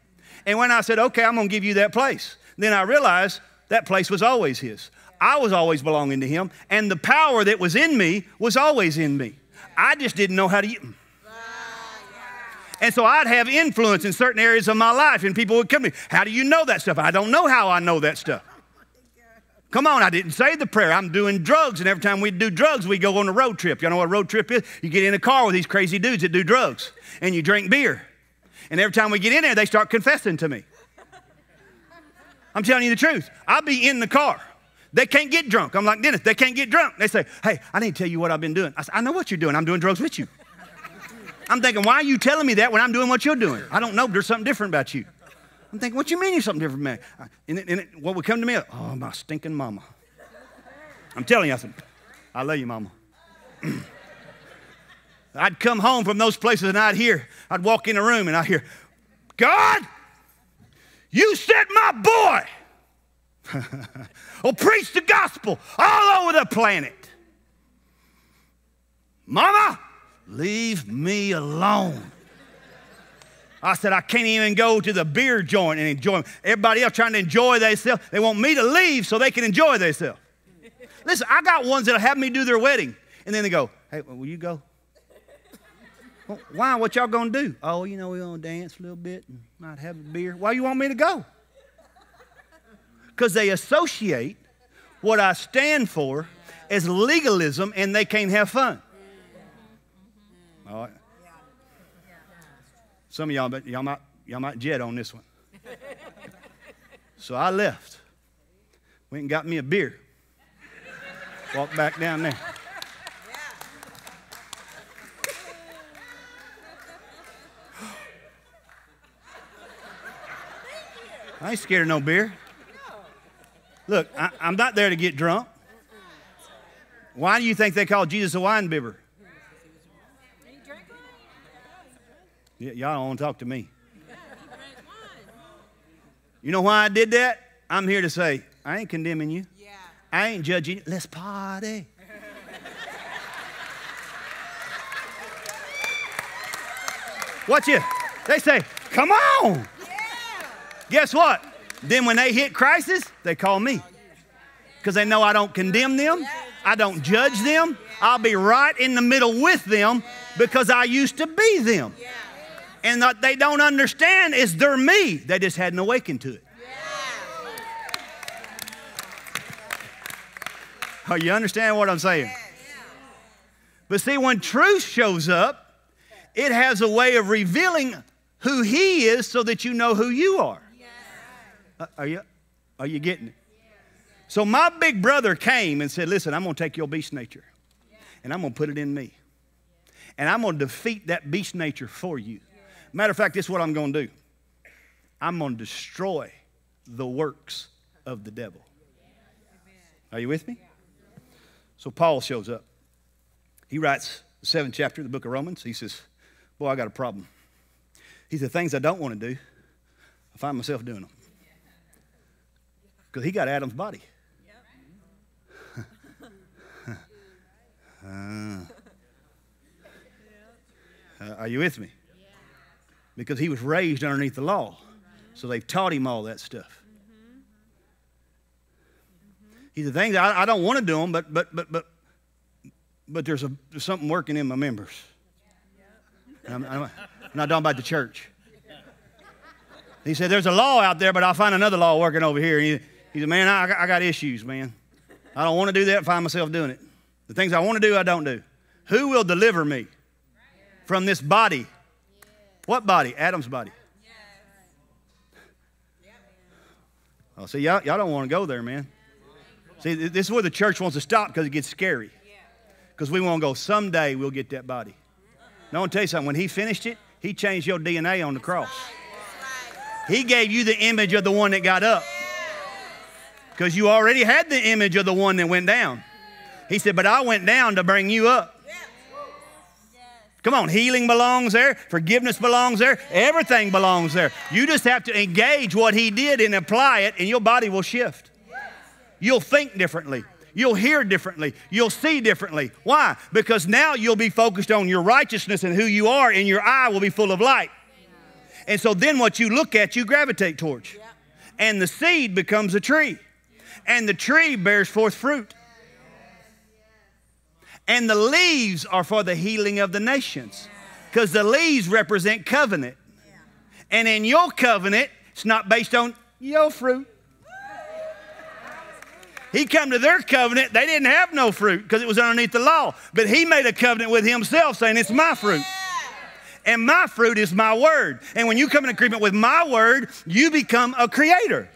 And when I said, okay, I'm going to give you that place, then I realized that place was always his. I was always belonging to him, and the power that was in me was always in me. I just didn't know how to use them. And so I'd have influence in certain areas of my life, and people would come to me, how do you know that stuff? I don't know how I know that stuff. Come on, I didn't say the prayer. I'm doing drugs, and every time we do drugs, we go on a road trip. Y'all know what a road trip is? You get in a car with these crazy dudes that do drugs, and you drink beer. And every time we get in there, they start confessing to me. I'm telling you the truth. I'll be in the car. They can't get drunk. I'm like, Dennis, they can't get drunk. They say, hey, I need to tell you what I've been doing. I say, I know what you're doing. I'm doing drugs with you. I'm thinking, why are you telling me that when I'm doing what you're doing? I don't know, but there's something different about you. I'm thinking, what you mean you're something different, man? And what would come to me, oh, my stinking mama. I'm telling you, I said, I love you, mama. I'd come home from those places and I'd walk in the room and I'd hear, God, you set my boy. Oh, preach the gospel all over the planet. Mama, leave me alone. I said, I can't even go to the beer joint and enjoy. Everybody else trying to enjoy themselves. They want me to leave so they can enjoy themselves. Listen, I got ones that'll have me do their wedding. And then they go, hey, will you go? Well, why? What y'all going to do? Oh, we're going to dance a little bit and might have a beer. Why you want me to go? Because they associate what I stand for as legalism and they can't have fun. All right. Some of y'all might jet on this one. So I left. Went and got me a beer. Walked back down there. I ain't scared of no beer. Look, I'm not there to get drunk. Why do you think they call Jesus a wine bibber? Y'all don't want to talk to me. You know why I did that? I'm here to say, I ain't condemning you. Yeah. I ain't judging you. Let's party. Watch it. They say, come on. Yeah. Guess what? Then when they hit crisis, they call me. Because they know I don't condemn them. I don't judge them. I'll be right in the middle with them because I used to be them. And what they don't understand is they're me. They just hadn't awakened to it. Oh, you understand what I'm saying? But see, when truth shows up, it has a way of revealing who he is so that you know who you are. Are you getting it? So my big brother came and said, listen, I'm going to take your beast nature and I'm going to put it in me. And I'm going to defeat that beast nature for you. Matter of fact, this is what I'm going to do. I'm going to destroy the works of the devil. Are you with me? So Paul shows up. He writes the 7th chapter of the book of Romans. He says, boy, I got a problem. He said, things I don't want to do, I find myself doing them. Because he got Adam's body. Are you with me? Because he was raised underneath the law. So they've taught him all that stuff. He said, things I don't want to do them, but there's something working in my members. I'm not talking about the church. He said, there's a law out there, but I'll find another law working over here. He said, man, I got issues, man. I don't want to do that, find myself doing it. The things I want to do, I don't do. Who will deliver me from this body? What body? Adam's body. Oh, see, y'all don't want to go there, man. See, this is where the church wants to stop because it gets scary. Because we want to go, someday we'll get that body. Now, I want to tell you something. When he finished it, he changed your DNA on the cross. He gave you the image of the one that got up. Because you already had the image of the one that went down. He said, but I went down to bring you up. Come on, healing belongs there. Forgiveness belongs there. Everything belongs there. You just have to engage what he did and apply it, and your body will shift. You'll think differently. You'll hear differently. You'll see differently. Why? Because now you'll be focused on your righteousness and who you are, and your eye will be full of light. And so then what you look at, you gravitate towards. And the seed becomes a tree. And the tree bears forth fruit. And the leaves are for the healing of the nations. Because the leaves represent covenant. And in your covenant, it's not based on your fruit. He come to their covenant, they didn't have no fruit because it was underneath the law. But he made a covenant with himself saying, it's my fruit. And my fruit is my word. And when you come in agreement with my word, you become a creator.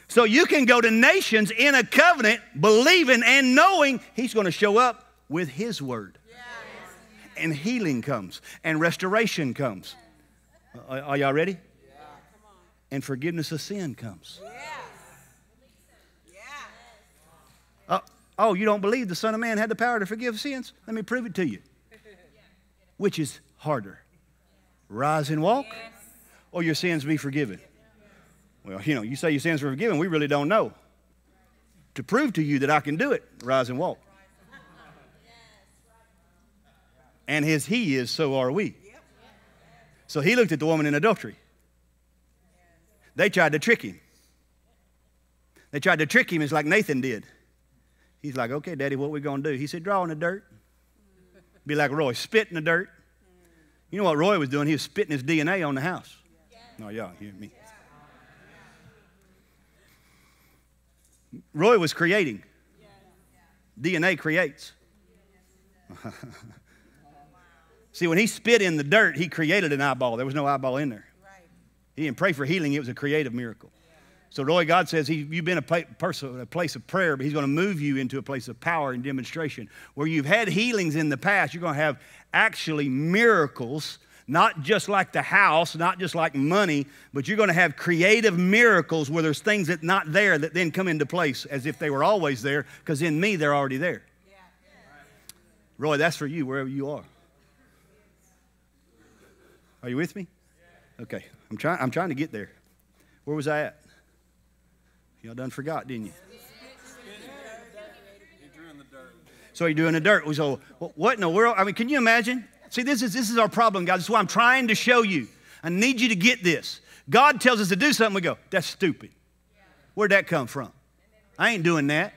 So you can go to nations in a covenant, believing and knowing he's going to show up with his word. And healing comes, and restoration comes. Are y'all ready? And forgiveness of sin comes. Oh, you don't believe the Son of Man had the power to forgive sins? Let me prove it to you. Which is harder? Rise and walk, or your sins be forgiven? Well, you know, you say your sins are forgiven. We really don't know. To prove to you that I can do it, rise and walk. And as he is, so are we. So he looked at the woman in adultery. They tried to trick him. They tried to trick him. It's like Nathan did. He's like, okay, Daddy, what we going to do? He said, draw in the dirt. Be like Roy, spit in the dirt. You know what Roy was doing? He was spitting his DNA on the house. No, y'all hear me. Roy was creating. DNA creates. See, when he spit in the dirt, he created an eyeball. There was no eyeball in there. He didn't pray for healing. It was a creative miracle. So, Roy, God says you've been a place of prayer, but he's going to move you into a place of power and demonstration. Where you've had healings in the past, you're going to have actually miracles, not just like the house, not just like money, but you're going to have creative miracles where there's things that not there that then come into place as if they were always there, because in me, they're already there. Roy, that's for you wherever you are. Are you with me? Okay, I'm trying to get there. Where was I at? Y'all done forgot, didn't you? So you're doing the dirt. So what in the world? I mean, can you imagine? See, this is our problem, guys. This is what I'm trying to show you. I need you to get this. God tells us to do something. We go, that's stupid. Where'd that come from? I ain't doing that.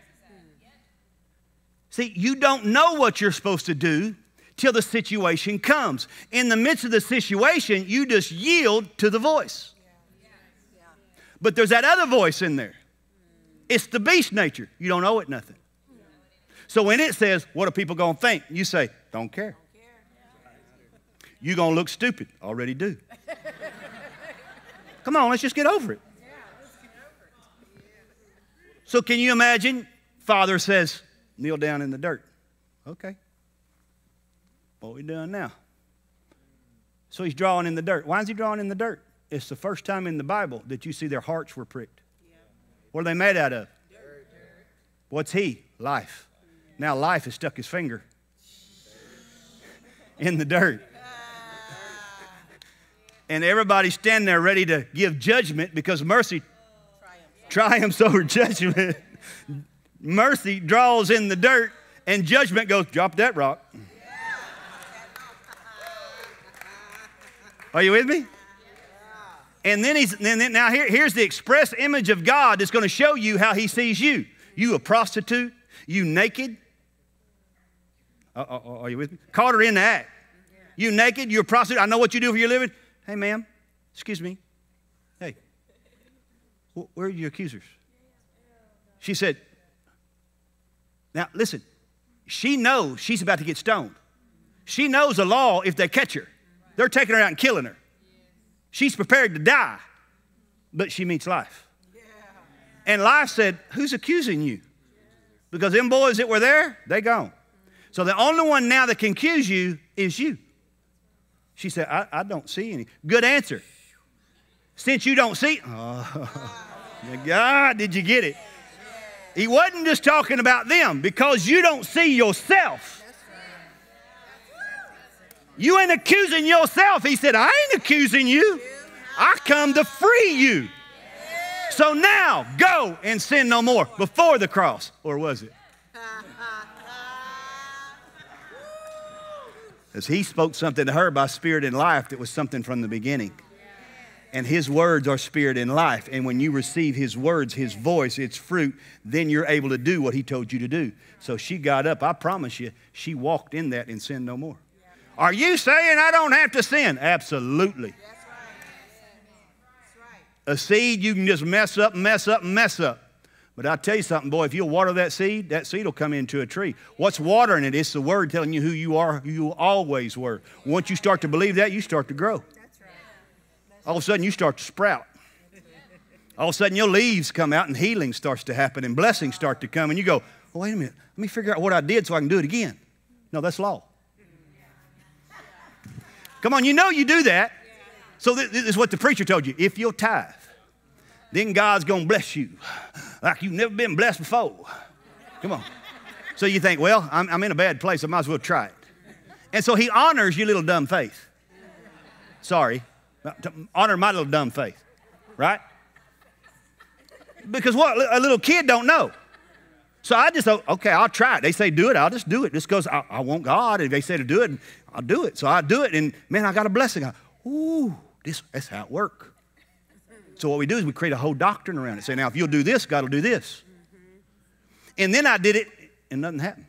See, you don't know what you're supposed to do till the situation comes. In the midst of the situation, you just yield to the voice. But there's that other voice in there. It's the beast nature. You don't owe it nothing. So when it says, what are people going to think? You say, don't care. You're going to look stupid. Already do. Come on, let's just get over it. So can you imagine? Father says, kneel down in the dirt. Okay. What are we doing now? So he's drawing in the dirt. Why is he drawing in the dirt? It's the first time in the Bible that you see their hearts were pricked. What are they made out of? What's he? Life. Now life has stuck his finger in the dirt. And everybody's standing there ready to give judgment because mercy triumphs over judgment. Mercy draws in the dirt and judgment goes, drop that rock. Are you with me? And then here's the express image of God that's going to show you how he sees you. You a prostitute, you naked. Are you with me? Caught her in the act. You naked, you're a prostitute. I know what you do for your living. Hey, ma'am, excuse me. Hey, where are your accusers? She said, now listen, she knows she's about to get stoned. She knows the law if they catch her. They're taking her out and killing her. She's prepared to die, but she meets life. And life said, who's accusing you? Because them boys that were there, they gone. So the only one now that can accuse you is you. She said, I don't see any. Good answer. Since you don't see, oh, my God, did you get it? He wasn't just talking about them because you don't see yourself. You ain't accusing yourself. He said, I ain't accusing you. I come to free you. So now go and sin no more before the cross. Or was it? As he spoke something to her by spirit and life that was something from the beginning. And his words are spirit and life. And when you receive his words, his voice, its fruit, then you're able to do what he told you to do. So she got up. I promise you, she walked in that and sinned no more. Are you saying I don't have to sin? Absolutely. A seed, you can just mess up, mess up, mess up. But I'll tell you something, boy, if you'll water that seed will come into a tree. What's watering it? It's the word telling you who you are, who you always were. Once you start to believe that, you start to grow. All of a sudden, you start to sprout. All of a sudden, your leaves come out and healing starts to happen and blessings start to come. And you go, oh, wait a minute, let me figure out what I did so I can do it again. No, that's law. Come on, you know you do that. So this is what the preacher told you. If you'll tithe, then God's going to bless you like you've never been blessed before. Come on. So you think, well, I'm in a bad place. I might as well try it. And so he honors your little dumb faith. Sorry. Honor my little dumb faith. Right? Because what? A little kid don't know. So I just thought, okay, I'll try it. They say do it. I'll just do it. Just because I want God. If they say to do it, I'll do it. So I do it. And, man, I got a blessing. Ooh, that's how it works. So what we do is we create a whole doctrine around it. Say, now, if you'll do this, God will do this. And then I did it, and nothing happened.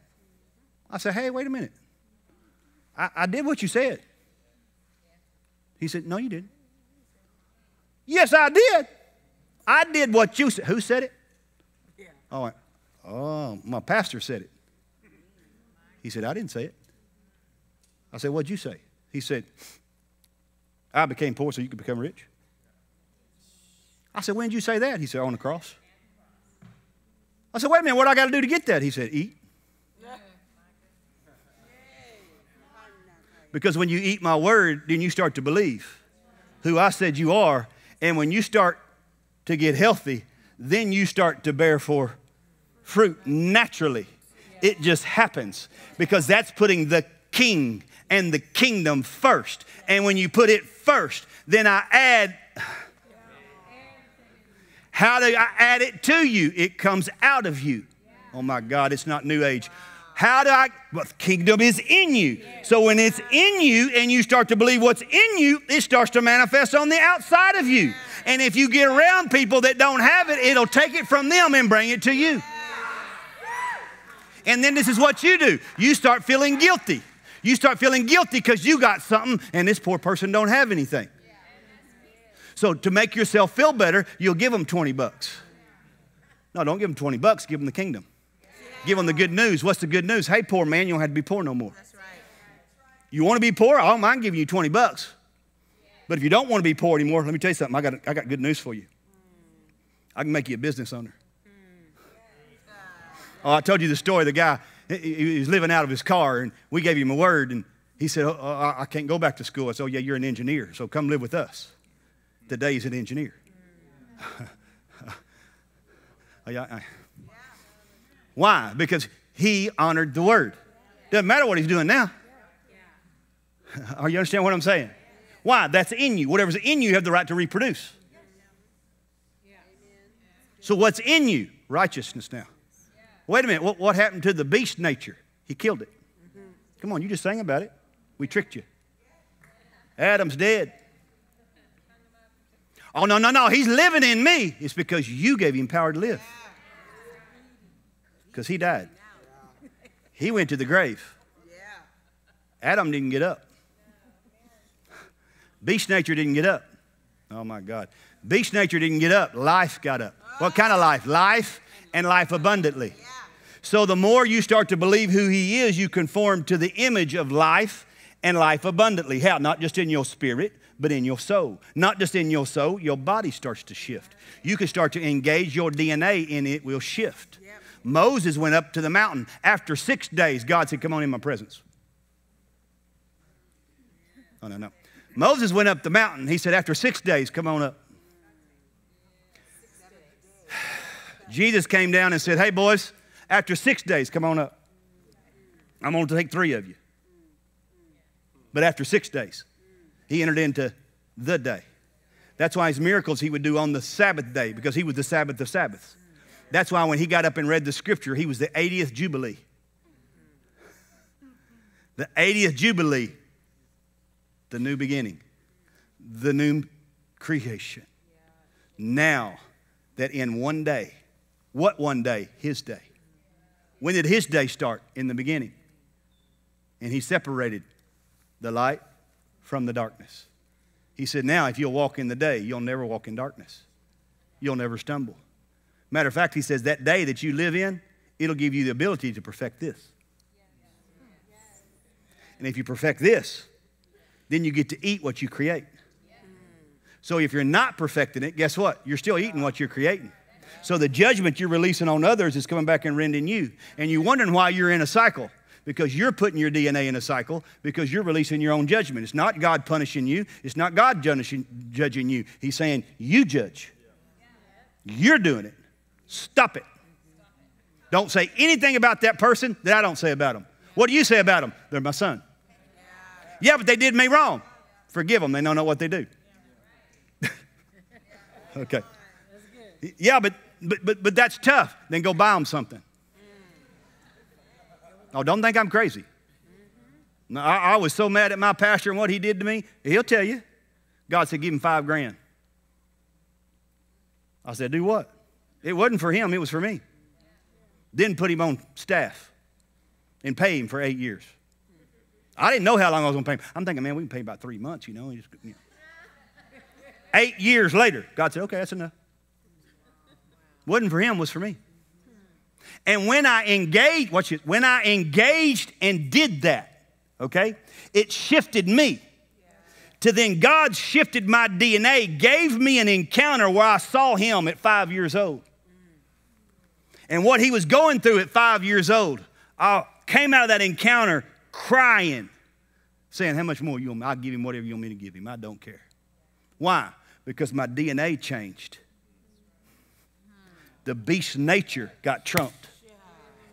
I said, hey, wait a minute. I did what you said. He said, no, you didn't. Yes, I did. I did what you said. Who said it? Oh, my pastor said it. He said, I didn't say it. I said, what'd you say? He said, I became poor so you could become rich. I said, when did you say that? He said, on the cross. I said, wait a minute, what do I got to do to get that? He said, eat. Because when you eat my word, then you start to believe who I said you are. And when you start to get healthy, then you start to bear for fruit naturally. It just happens because that's putting the king and the kingdom first. And when you put it first, then I add. How do I add it to you? It comes out of you. Oh my God, it's not New Age. Well, the kingdom is in you. So when it's in you and you start to believe what's in you, it starts to manifest on the outside of you. And if you get around people that don't have it, it'll take it from them and bring it to you. And then this is what you do. You start feeling guilty. You start feeling guilty because you got something and this poor person don't have anything. So to make yourself feel better, you'll give them $20. No, don't give them 20 bucks. Give them the kingdom. Give them the good news. What's the good news? Hey, poor man, you don't have to be poor no more. You want to be poor? I don't mind giving you 20 bucks. But if you don't want to be poor anymore, let me tell you something. I got good news for you. I can make you a business owner. Oh, I told you the story. The guy, he was living out of his car, and we gave him a word, and he said, I can't go back to school. I said, oh, yeah, you're an engineer, so come live with us. Today he's an engineer. Why? Because he honored the word. Doesn't matter what he's doing now. Are you understand what I'm saying? Why? That's in you. Whatever's in you, you have the right to reproduce. So what's in you? Righteousness now. Wait a minute. What happened to the beast nature? He killed it. Come on, you just sang about it. We tricked you. Adam's dead. Oh, no. He's living in me. It's because you gave him power to live. Because he died. He went to the grave. Adam didn't get up. Beast nature didn't get up. Oh, my God. Beast nature didn't get up. Life got up. What kind of life? Life and life abundantly. So the more you start to believe who he is, you conform to the image of life and life abundantly. How? Not just in your spirit, but in your soul. Not just in your soul, your body starts to shift. You can start to engage your DNA and it will shift. Moses went up to the mountain. After 6 days, God said, come on in my presence. Oh, no. Moses went up the mountain. He said, after 6 days, come on up. Jesus came down and said, hey, boys, after 6 days, come on up. I'm going to take 3 of you. But after 6 days, he entered into the day. That's why his miracles he would do on the Sabbath day, because he was the Sabbath of Sabbaths. That's why when he got up and read the scripture, he was the 80th Jubilee. The 80th Jubilee. The new beginning, the new creation. Now that in one day, what one day? His day. When did his day start? In the beginning. And he separated the light from the darkness. He said, now if you'll walk in the day, you'll never walk in darkness. You'll never stumble. Matter of fact, he says that day that you live in, it'll give you the ability to perfect this. And if you perfect this, then you get to eat what you create. So if you're not perfecting it, guess what? You're still eating what you're creating. So the judgment you're releasing on others is coming back and rending you. And you're wondering why you're in a cycle. Because you're putting your DNA in a cycle because you're releasing your own judgment. It's not God punishing you. It's not God judging you. He's saying, you judge. You're doing it. Stop it. Don't say anything about that person that I don't say about them. What do you say about them? They're my son. Yeah, but they did me wrong. Forgive them. They don't know what they do. Okay. Yeah, but that's tough. Then go buy them something. Oh, don't think I'm crazy. No, I was so mad at my pastor and what he did to me. He'll tell you. God said, give him $5,000. I said, do what? It wasn't for him. It was for me. Didn't put him on staff and pay him for 8 years. I didn't know how long I was going to pay him. I'm thinking, man, we can pay about 3 months, you know. 8 years later, God said, okay, that's enough. Wasn't for him, was for me. And when I engaged, watch it, when I engaged and did that, okay, it shifted me. To then God shifted my DNA, gave me an encounter where I saw him at 5 years old. And what he was going through at 5 years old, I came out of that encounter crying, saying, how much more you want me? I'll give him whatever you want me to give him. I don't care. Why? Because my DNA changed. The beast nature got trumped.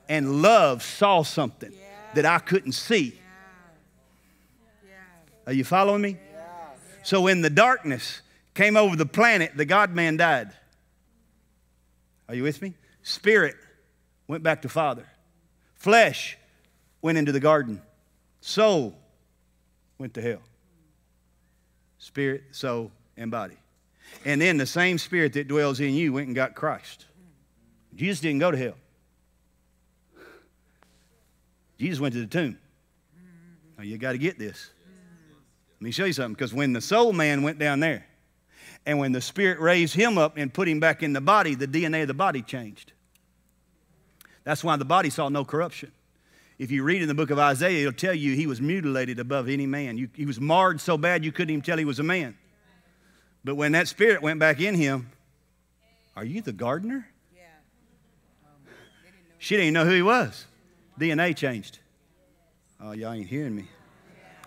And love saw something that I couldn't see. Are you following me? So when the darkness came over the planet, the God-man died. Are you with me? Spirit went back to Father. Flesh went into the garden. Soul went to hell. Spirit, soul, and body. And then the same spirit that dwells in you went and got Christ. Jesus didn't go to hell. Jesus went to the tomb. Now you got to get this. Let me show you something. Because when the soul man went down there, And when the Spirit raised him up and put him back in the body, the DNA of the body changed. That's why the body saw no corruption. If you read in the book of Isaiah, it'll tell you he was mutilated above any man. He was marred so bad you couldn't even tell he was a man. But when that Spirit went back in him, are you the gardener? Yeah. She didn't even know who he was. DNA changed. Oh, y'all ain't hearing me.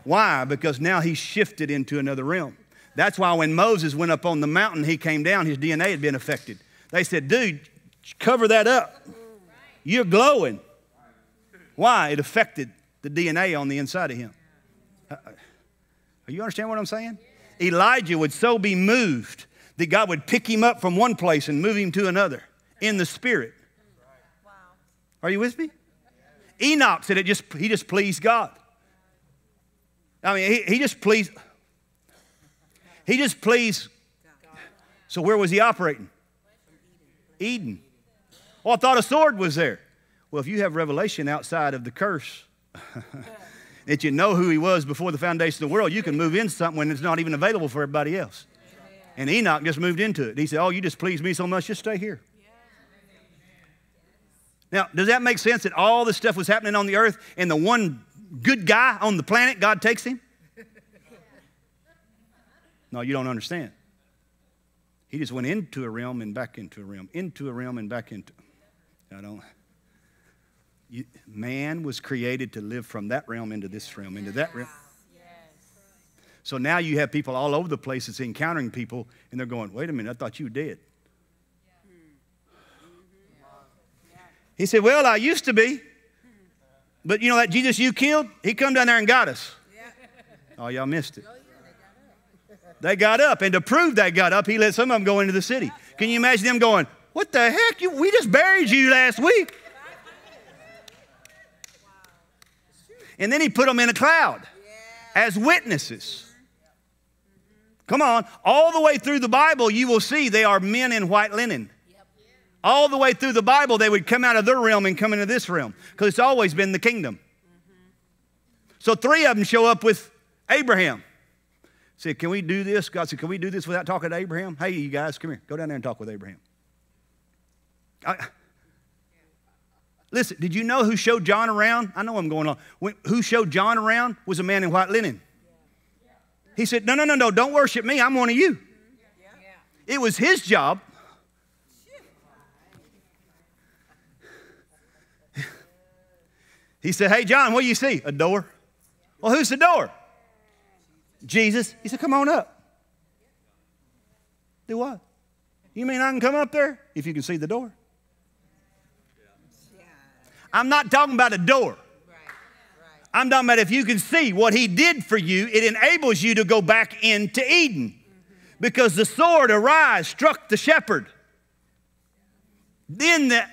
Why? Because now he shifted into another realm. That's why when Moses went up on the mountain, he came down, his DNA had been affected. They said, dude, cover that up. You're glowing. Why? It affected the DNA on the inside of him. You understand what I'm saying? Elijah would so be moved that God would pick him up from one place and move him to another in the Spirit. Are you with me? Enoch said he just pleased God. I mean, he just pleased. He just pleased. So where was he operating? Eden. Oh, I thought a sword was there. Well, if you have revelation outside of the curse, that you know who he was before the foundation of the world, you can move into something when it's not even available for everybody else. And Enoch just moved into it. He said, oh, you just pleased me so much, just stay here. Now, does that make sense that all this stuff was happening on the earth and the one good guy on the planet, God takes him? No, you don't understand. He just went into a realm and back into a realm, into a realm and back into. Man was created to live from that realm into this realm, into that realm. So now you have people all over the place that's encountering people, and they're going, wait a minute, I thought you were dead. He said, well, I used to be. But you know that Jesus you killed? He come down there and got us. Oh, y'all missed it. They got up, and to prove they got up, he let some of them go into the city. Can you imagine them going, what the heck? We just buried you last week. And then he put them in a cloud as witnesses. Come on. All the way through the Bible, you will see they are men in white linen. All the way through the Bible, they would come out of their realm and come into this realm because it's always been the kingdom. So 3 of them show up with Abraham. Said, can we do this? God said, can we do this without talking to Abraham? Hey, you guys, come here. Go down there and talk with Abraham. Listen, did you know who showed John around? I know I'm going on. Who showed John around was a man in white linen. He said, no, don't worship me. I'm one of you. It was his job. He said, hey, John, what do you see? A door. Well, who's the door? Jesus. He said, come on up. Do what? You mean I can come up there if you can see the door? I'm not talking about a door. I'm talking about if you can see what he did for you, it enables you to go back into Eden. Because the sword arise, struck the shepherd. Then the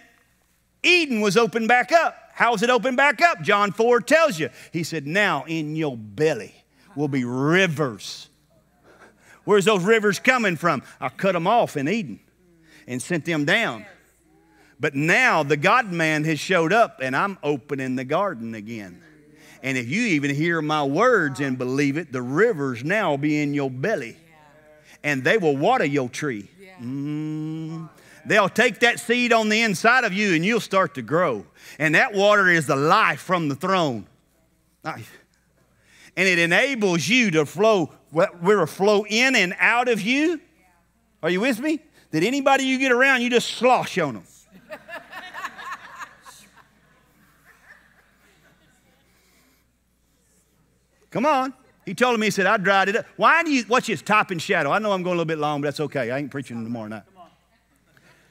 Eden was opened back up. How was it opened back up? John 4 tells you. He said, now in your belly will be rivers. Where's those rivers coming from? I cut them off in Eden and sent them down. But now the God-man has showed up and I'm opening the garden again. And if you even hear my words and believe it, the rivers now will be in your belly. And they will water your tree. They'll take that seed on the inside of you and you'll start to grow. And that water is the life from the throne. And it enables you to flow in and out of you. Are you with me? That anybody you get around, you just slosh on them. Come on. He told me, he said, I dried it up. Why do you, watch this, type and shadow. I know I'm going a little bit long, but that's okay. I ain't preaching tomorrow night.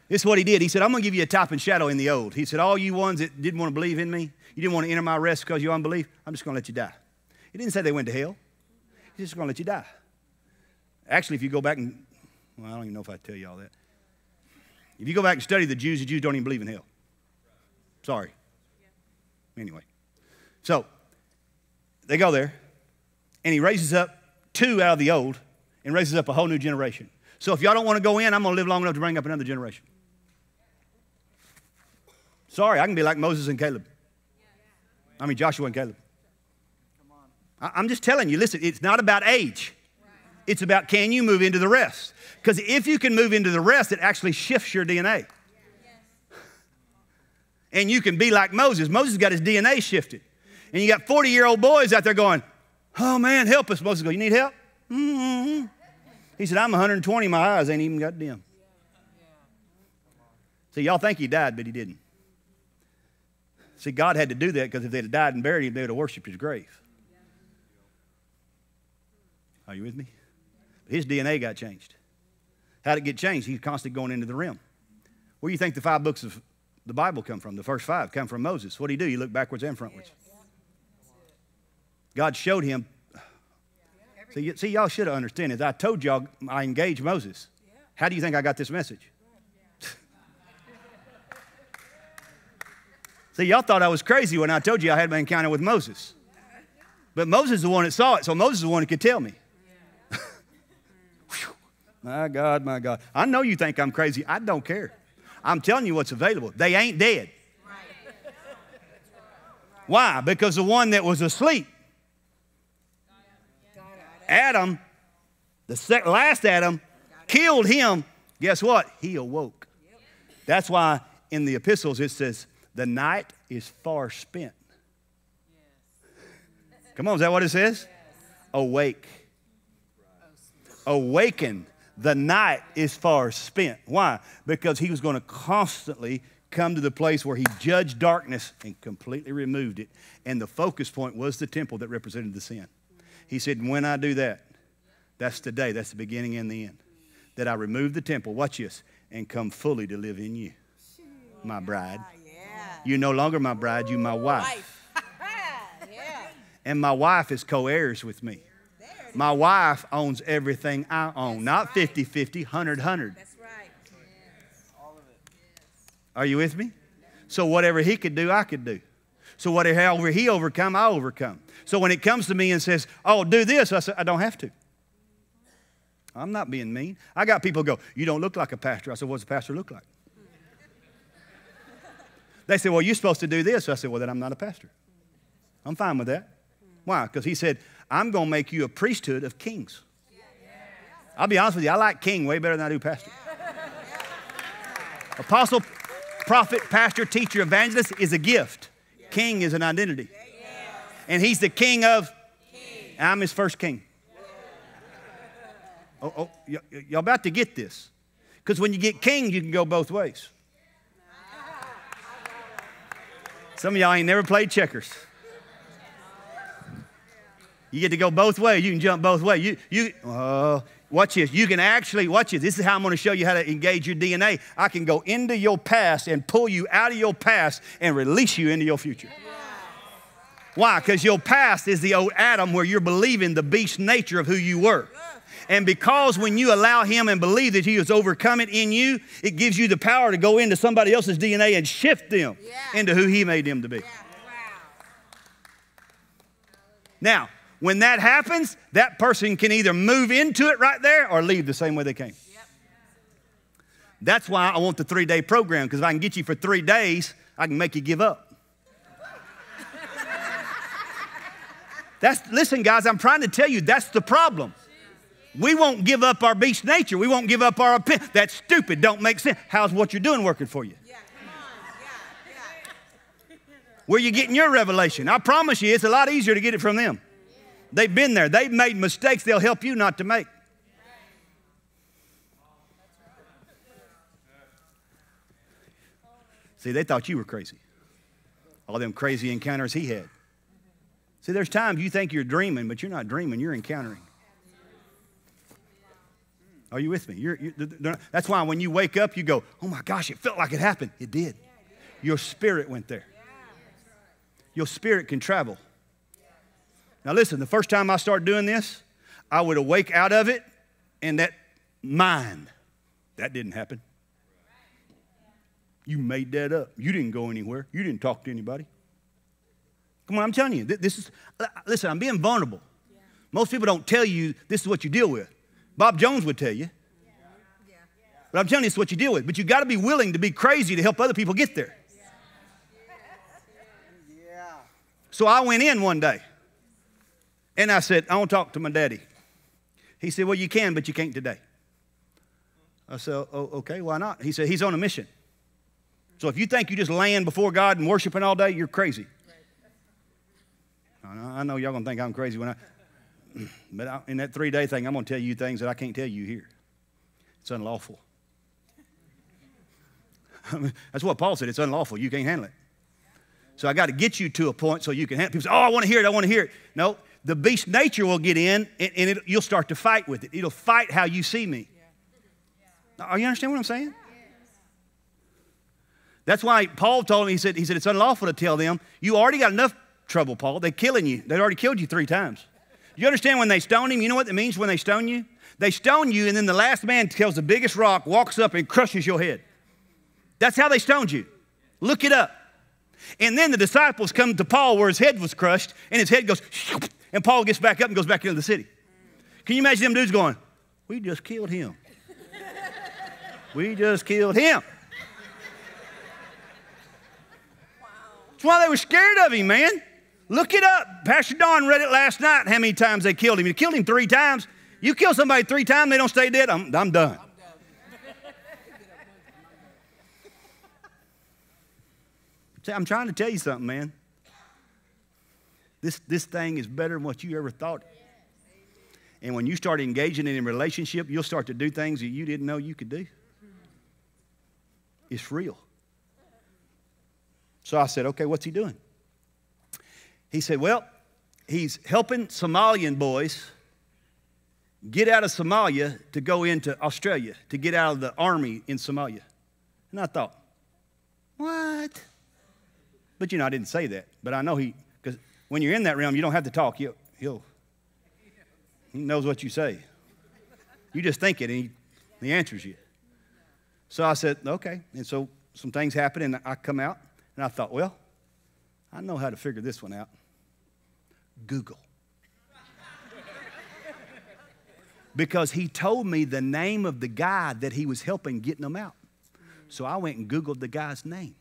This is what he did. He said, I'm going to give you a type and shadow in the old. He said, all you ones that didn't want to believe in me, you didn't want to enter my rest because of your unbelief, I'm just going to let you die. He didn't say they went to hell. He's just going to let you die. Actually, if you go back and, well, I don't even know if I tell you all that. If you go back and study the Jews don't even believe in hell. Sorry. Anyway. So, they go there, and he raises up 2 out of the old and raises up a whole new generation. So if y'all don't want to go in, I'm going to live long enough to bring up another generation. Sorry, I can be like Moses and Caleb. I mean Joshua and Caleb. I'm just telling you, listen, it's not about age. It's about, can you move into the rest? Because if you can move into the rest, it actually shifts your DNA. And you can be like Moses. Moses got his DNA shifted. And you got 40-year-old boys out there going, oh, man, help us. Moses goes, you need help? Mm-hmm. He said, I'm 120. My eyes ain't even got dim. See, y'all think he died, but he didn't. See, God had to do that because if they'd have died and buried him, they would have worshipped his grave. Are you with me? His DNA got changed. How did it get changed? He's constantly going into the realm. Where do you think the 5 books of the Bible come from? The first 5 come from Moses. What did he do? He looked backwards and frontwards. God showed him. See, y'all should have understood this. I told y'all I engaged Moses. How do you think I got this message? See, y'all thought I was crazy when I told you I had an encounter with Moses. But Moses is the one that saw it, so Moses is the one that could tell me. My God, my God. I know you think I'm crazy. I don't care. I'm telling you what's available. They ain't dead. Why? Because the one that was asleep, Adam, the last Adam, killed him. Guess what? He awoke. That's why in the epistles it says, the night is far spent. Come on, is that what it says? Awake. Awaken. The night is far spent. Why? Because he was going to constantly come to the place where he judged darkness and completely removed it. And the focus point was the temple that represented the sin. He said, when I do that, that's the day, that's the beginning and the end. That I remove the temple, watch this, and come fully to live in you, my bride. You're no longer my bride, you're my wife. And my wife is co-heirs with me. My wife owns everything I own. Not 50-50, 100-100. That's right. Are you with me? So whatever he could do, I could do. So whatever he overcome, I overcome. So when it comes to me and says, oh, do this, I say, I don't have to. I'm not being mean. I got people go, you don't look like a pastor. I said, what does a pastor look like? They say, well, you're supposed to do this. I said, well, then I'm not a pastor. I'm fine with that. Why? Because he said, I'm going to make you a priesthood of kings. I'll be honest with you, I like king way better than I do pastor. Apostle, prophet, pastor, teacher, evangelist is a gift. King is an identity. And he's the king of, I'm his first king. Y'all about to get this. Because when you get king, you can go both ways. Some of y'all ain't never played checkers. You get to go both ways. You can jump both ways. Watch this. You can actually, watch this. This is how I'm going to show you how to engage your DNA. I can go into your past and pull you out of your past and release you into your future. Why? Because your past is the old Adam where you're believing the beast nature of who you were. And because when you allow him and believe that he has overcome it in you, it gives you the power to go into somebody else's DNA and shift them into who he made them to be. Now, when that happens, that person can either move into it right there or leave the same way they came. That's why I want the 3-day program, because if I can get you for 3 days, I can make you give up. Listen, guys, I'm trying to tell you, that's the problem. We won't give up our beast nature. We won't give up our opinion. That's stupid. Don't make sense. How's what you're doing working for you? Where you getting your revelation? I promise you, it's a lot easier to get it from them. They've been there. They've made mistakes they'll help you not to make. See, they thought you were crazy. All them crazy encounters he had. See, there's times you think you're dreaming, but you're not dreaming. You're encountering. Are you with me? That's why when you wake up, you go, oh my gosh, it felt like it happened. It did. Your spirit went there. Your spirit can travel. Now listen, the first time I started doing this, I would awake out of it, and that mind, that didn't happen. You made that up. You didn't go anywhere. You didn't talk to anybody. Come on, I'm telling you, listen, I'm being vulnerable. Most people don't tell you this is what you deal with. Bob Jones would tell you. But I'm telling you, it's what you deal with. But you got to be willing to be crazy to help other people get there. So I went in one day, and I said, I want to talk to my daddy. He said, well, you can, but you can't today. I said, oh, okay, why not? He said, he's on a mission. So if you think you just laying before God and worshiping all day, you're crazy. I know y'all going to think I'm crazy but in that 3-day thing, I'm going to tell you things that I can't tell you here. It's unlawful. I mean, that's what Paul said. It's unlawful. You can't handle it. So I got to get you to a point so you can handle it. People say, oh, I want to hear it. I want to hear it. No, the beast nature will get in, and you'll start to fight with it. It'll fight how you see me. Are you understand what I'm saying? That's why Paul told him, he said, it's unlawful to tell them, you already got enough trouble, Paul. They're killing you. They'd already killed you 3 times. You understand when they stone him, you know what it means when they stone you? They stone you, and then the last man tells the biggest rock, walks up and crushes your head. That's how they stoned you. Look it up. And then the disciples come to Paul where his head was crushed, and his head goes, and Paul gets back up and goes back into the city. Can you imagine them dudes going, we just killed him. We just killed him. That's why they were scared of him, man. Look it up. Pastor Don read it last night, how many times they killed him. He killed him 3 times. You kill somebody 3 times, they don't stay dead, I'm done. See, I'm trying to tell you something, man. This thing is better than what you ever thought. And when you start engaging in a relationship, you'll start to do things that you didn't know you could do. It's real. So I said, okay, what's he doing? He said, well, he's helping Somalian boys get out of Somalia to go into Australia, to get out of the army in Somalia. And I thought, what? But, I didn't say that. But I know because when you're in that realm, you don't have to talk. He knows what you say. You just think it, and he answers you. So I said, okay. And so some things happened, and I come out, and I thought, well, I know how to figure this one out. Google. Because he told me the name of the guy that he was helping getting them out. So I went and Googled the guy's name.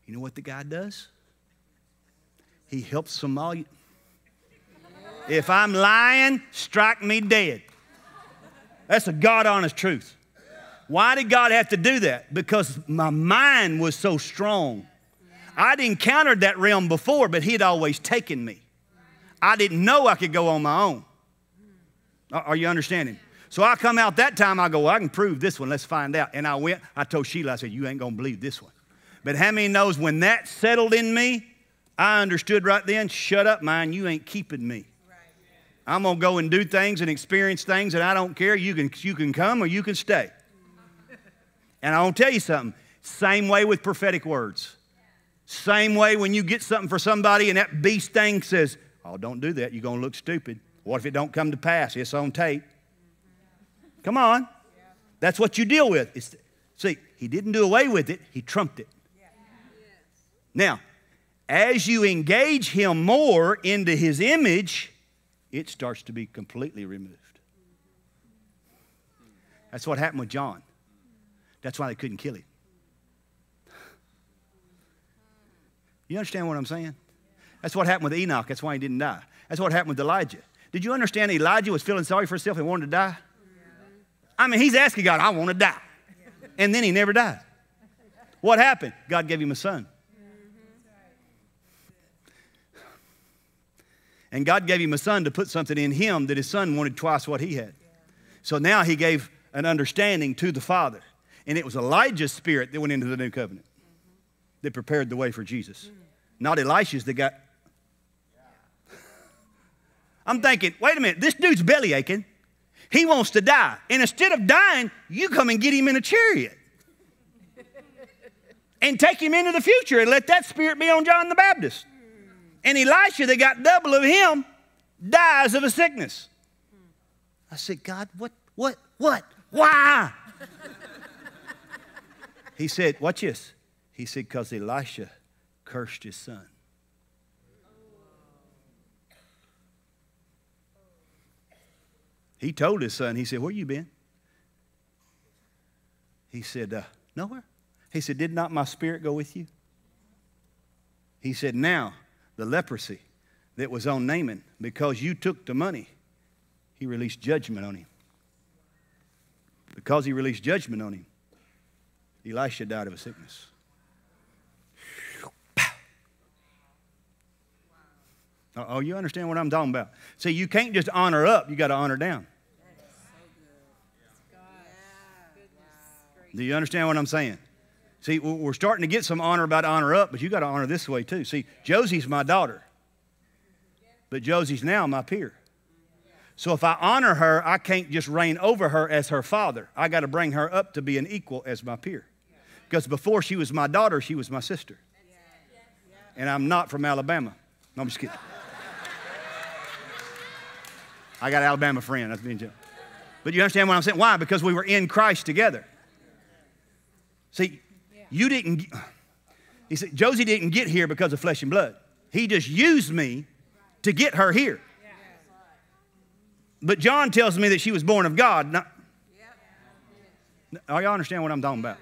You know what the guy does? He helps Somalia. If I'm lying, strike me dead. That's a God-honest truth. Why did God have to do that? Because my mind was so strong. I'd encountered that realm before, but he'd always taken me. I didn't know I could go on my own. Are you understanding? So I come out that time, I go, well, I can prove this one. Let's find out. And I went, I told Sheila, I said, you ain't going to believe this one. But how many knows when that settled in me, I understood right then, shut up, mind, you ain't keeping me. I'm going to go and do things and experience things, and I don't care. You can come or you can stay. And I want to tell you something. Same way with prophetic words. Same way when you get something for somebody and that beast thing says, oh, don't do that. You're going to look stupid. What if it don't come to pass? It's on tape. Come on. That's what you deal with. See, he didn't do away with it. He trumped it. Now, as you engage him more into his image, it starts to be completely removed. That's what happened with John. That's why they couldn't kill him. You understand what I'm saying? That's what happened with Enoch. That's why he didn't die. That's what happened with Elijah. Did you understand Elijah was feeling sorry for himself and wanted to die? I mean, he's asking God, I want to die. And then he never died. What happened? God gave him a son. And God gave him a son to put something in him that his son wanted twice what he had. So now he gave an understanding to the Father. And it was Elijah's spirit that went into the new covenant that prepared the way for Jesus. Not Elisha's that got... I'm thinking, wait a minute, this dude's belly aching. He wants to die. And instead of dying, you come and get him in a chariot. And take him into the future and let that spirit be on John the Baptist. And Elisha, that got double of him, dies of a sickness. I said, God, what, why? He said, watch this. He said, because Elisha cursed his son. He told his son, he said, where you been? He said, nowhere. He said, did not my spirit go with you? He said, now the leprosy that was on Naaman, because you took the money, he released judgment on him. Because he released judgment on him, Elisha died of a sickness. Oh, you understand what I'm talking about? See, you can't just honor up, you got to honor down. Do you understand what I'm saying? See, we're starting to get some honor about honor up, but you got to honor this way too. See, Josie's my daughter, but Josie's now my peer. So if I honor her, I can't just reign over her as her father. I got to bring her up to be an equal as my peer. Because before she was my daughter, she was my sister. And I'm not from Alabama. No, I'm just kidding. I got an Alabama friend. That's being joke. But you understand what I'm saying? Why? Because we were in Christ together. See, you didn't, he said, Josie didn't get here because of flesh and blood. He just used me to get her here. But John tells me that she was born of God. Y'all understand what I'm talking about?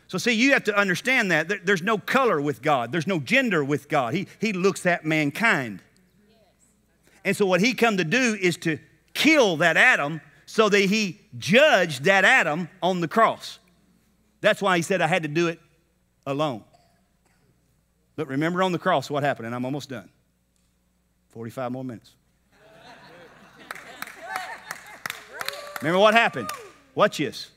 So see, you have to understand that. There's no color with God. There's no gender with God. He looks at mankind. And so what he come to do is to kill that Adam so that he judged that Adam on the cross. That's why he said I had to do it alone. But remember on the cross what happened, and I'm almost done. 45 more minutes. Remember what happened? Watch this.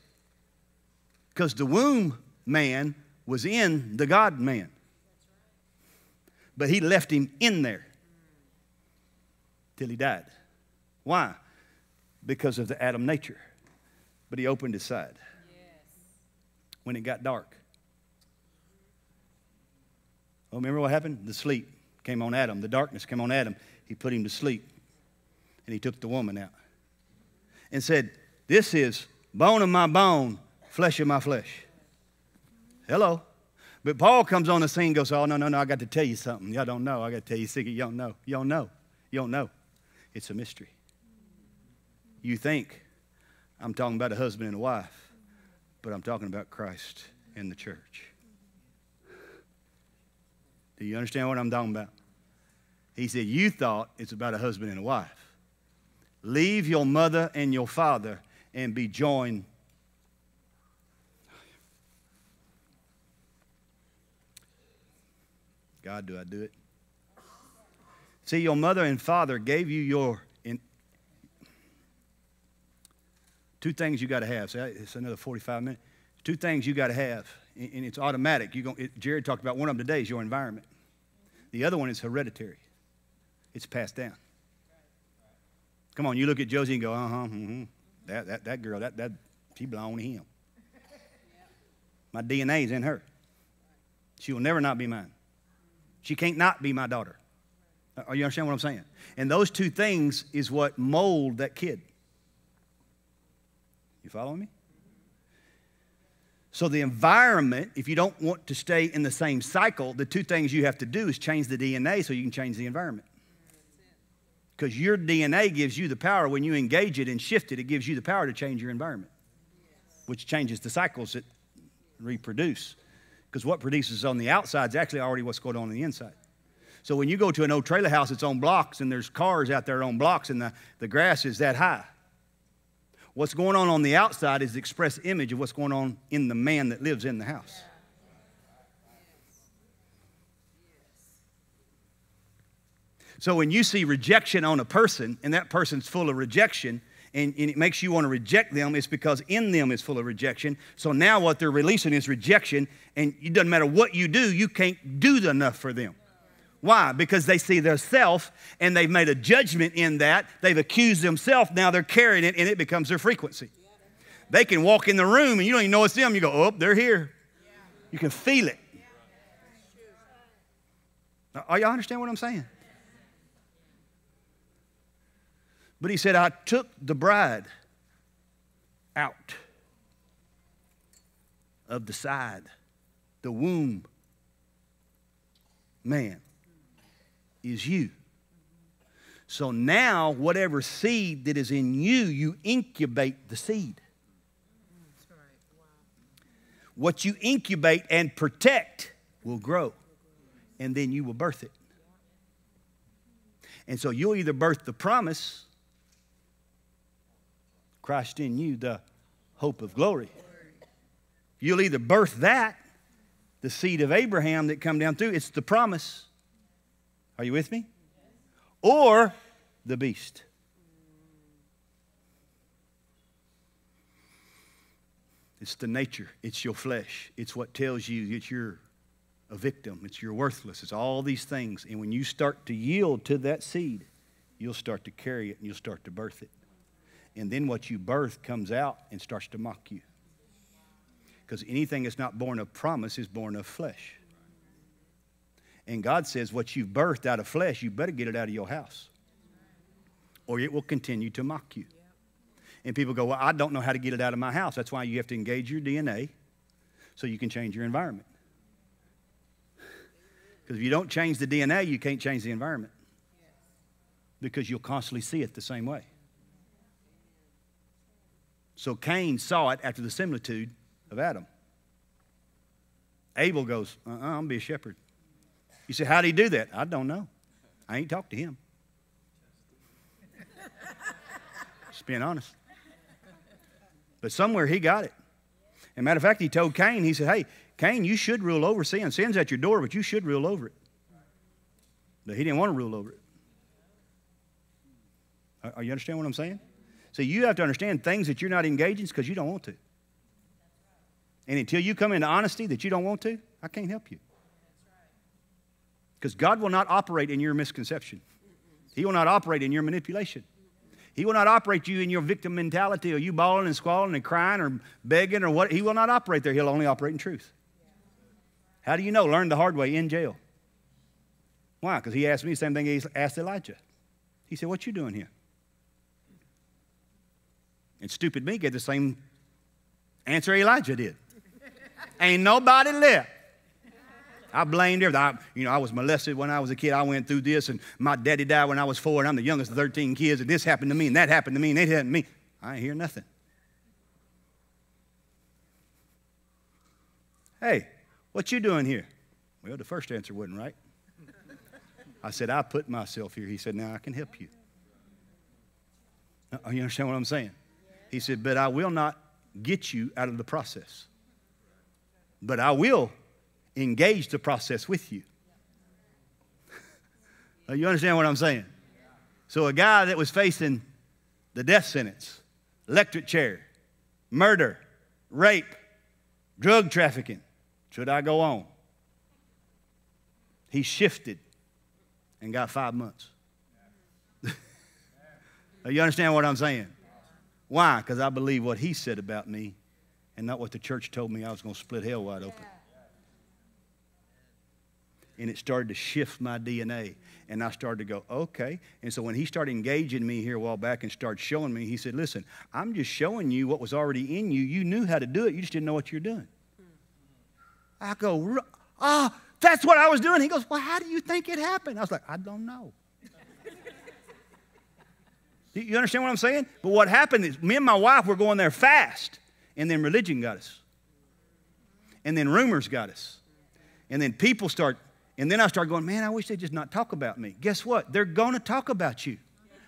Because the womb man was in the God man. But he left him in there till he died. Why? Because of the Adam nature. But he opened his side. When it got dark. Oh, remember what happened? The sleep came on Adam. The darkness came on Adam. He put him to sleep. And he took the woman out. And said, this is bone of my bone, flesh of my flesh. Hello. But Paul comes on the scene and goes, oh, no, I got to tell you something. Y'all don't know. I got to tell you a secret. You don't know. You don't know. You don't know. It's a mystery. You think I'm talking about a husband and a wife, but I'm talking about Christ and the church. Do you understand what I'm talking about? He said, you thought it's about a husband and a wife. Leave your mother and your father and be joined. God, do I do it? See, your mother and father gave you two things you got to have. So it's another 45 minutes. Two things you got to have, and it's automatic. Jared talked about one of them today is your environment. The other one is hereditary. It's passed down. Come on, you look at Josie and go, that girl, she belonged to him. My DNA is in her. She will never not be mine. She can't not be my daughter. You understand what I'm saying? And those two things is what mold that kid. You following me? So the environment, if you don't want to stay in the same cycle, the two things you have to do is change the DNA so you can change the environment. Because your DNA gives you the power, when you engage it and shift it, it gives you the power to change your environment, which changes the cycles that reproduce. Because what produces on the outside is actually already what's going on the inside. So when you go to an old trailer house that's on blocks and there's cars out there on blocks and the grass is that high, what's going on the outside is the express image of what's going on in the man that lives in the house. So when you see rejection on a person and that person's full of rejection and it makes you want to reject them, it's because in them is full of rejection. So now what they're releasing is rejection, and it doesn't matter what you do, you can't do enough for them. Why? Because they see their self and they've made a judgment in that. They've accused themselves. Now they're carrying it and it becomes their frequency. They can walk in the room and you don't even know it's them. You go, oh, they're here. You can feel it. Now, y'all understand what I'm saying? But he said, I took the bride out of the side, the womb man is you. So now whatever seed that is in you, you incubate the seed. That's right. Wow. What you incubate and protect will grow, and then you will birth it. And so you'll either birth the promise Christ in you, the hope of glory. You'll either birth that, the seed of Abraham that come down through, it's the promise. Are you with me? Or the beast. It's the nature. It's your flesh. It's what tells you that you're a victim. It's you're worthless. It's all these things. And when you start to yield to that seed, you'll start to carry it and you'll start to birth it. And then what you birth comes out and starts to mock you. Because anything that's not born of promise is born of flesh. And God says what you've birthed out of flesh, you better get it out of your house. Or it will continue to mock you. And people go, well, I don't know how to get it out of my house. That's why you have to engage your DNA so you can change your environment. Because if you don't change the DNA, you can't change the environment. Because you'll constantly see it the same way. So Cain saw it after the similitude of Adam. Abel goes, I'm going to be a shepherd. You say, how did he do that? I don't know. I ain't talked to him. Just being honest. But somewhere he got it. As a matter of fact, he told Cain, he said, hey, Cain, you should rule over sin. Sin's at your door, but you should rule over it. But he didn't want to rule over it. Are you understand what I'm saying? So you have to understand things that you're not engaging because you don't want to. And until you come into honesty that you don't want to, I can't help you. Because God will not operate in your misconception. He will not operate in your manipulation. He will not operate you in your victim mentality or you bawling and squalling and crying or begging or what. He will not operate there. He'll only operate in truth. How do you know? Learn the hard way in jail. Why? Because he asked me the same thing he asked Elijah. He said, what you doing here? And stupid me gave the same answer Elijah did. Ain't nobody left. I blamed everything. I was molested when I was a kid. I went through this, and my daddy died when I was 4, and I'm the youngest of 13 kids, and this happened to me, and that happened to me, and that happened to me. I ain't hear nothing. Hey, what you doing here? Well, the first answer wasn't right. I said, I put myself here. He said, now I can help you. You understand what I'm saying? He said, but I will not get you out of the process. But I will engage the process with you. You understand what I'm saying? So a guy that was facing the death sentence, electric chair, murder, rape, drug trafficking, should I go on? He shifted and got 5 months. You understand what I'm saying? Why? Because I believe what he said about me and not what the church told me I was going to split hell wide open. And it started to shift my DNA. And I started to go, okay. And so when he started engaging me here a while back and started showing me, he said, listen, I'm just showing you what was already in you. You knew how to do it. You just didn't know what you're doing. I go, that's what I was doing. He goes, well, how do you think it happened? I was like, I don't know. You understand what I'm saying? But what happened is me and my wife were going there fast. And then religion got us. And then rumors got us. And then people start. And then I started going, man, I wish they'd just not talk about me. Guess what? They're going to talk about you.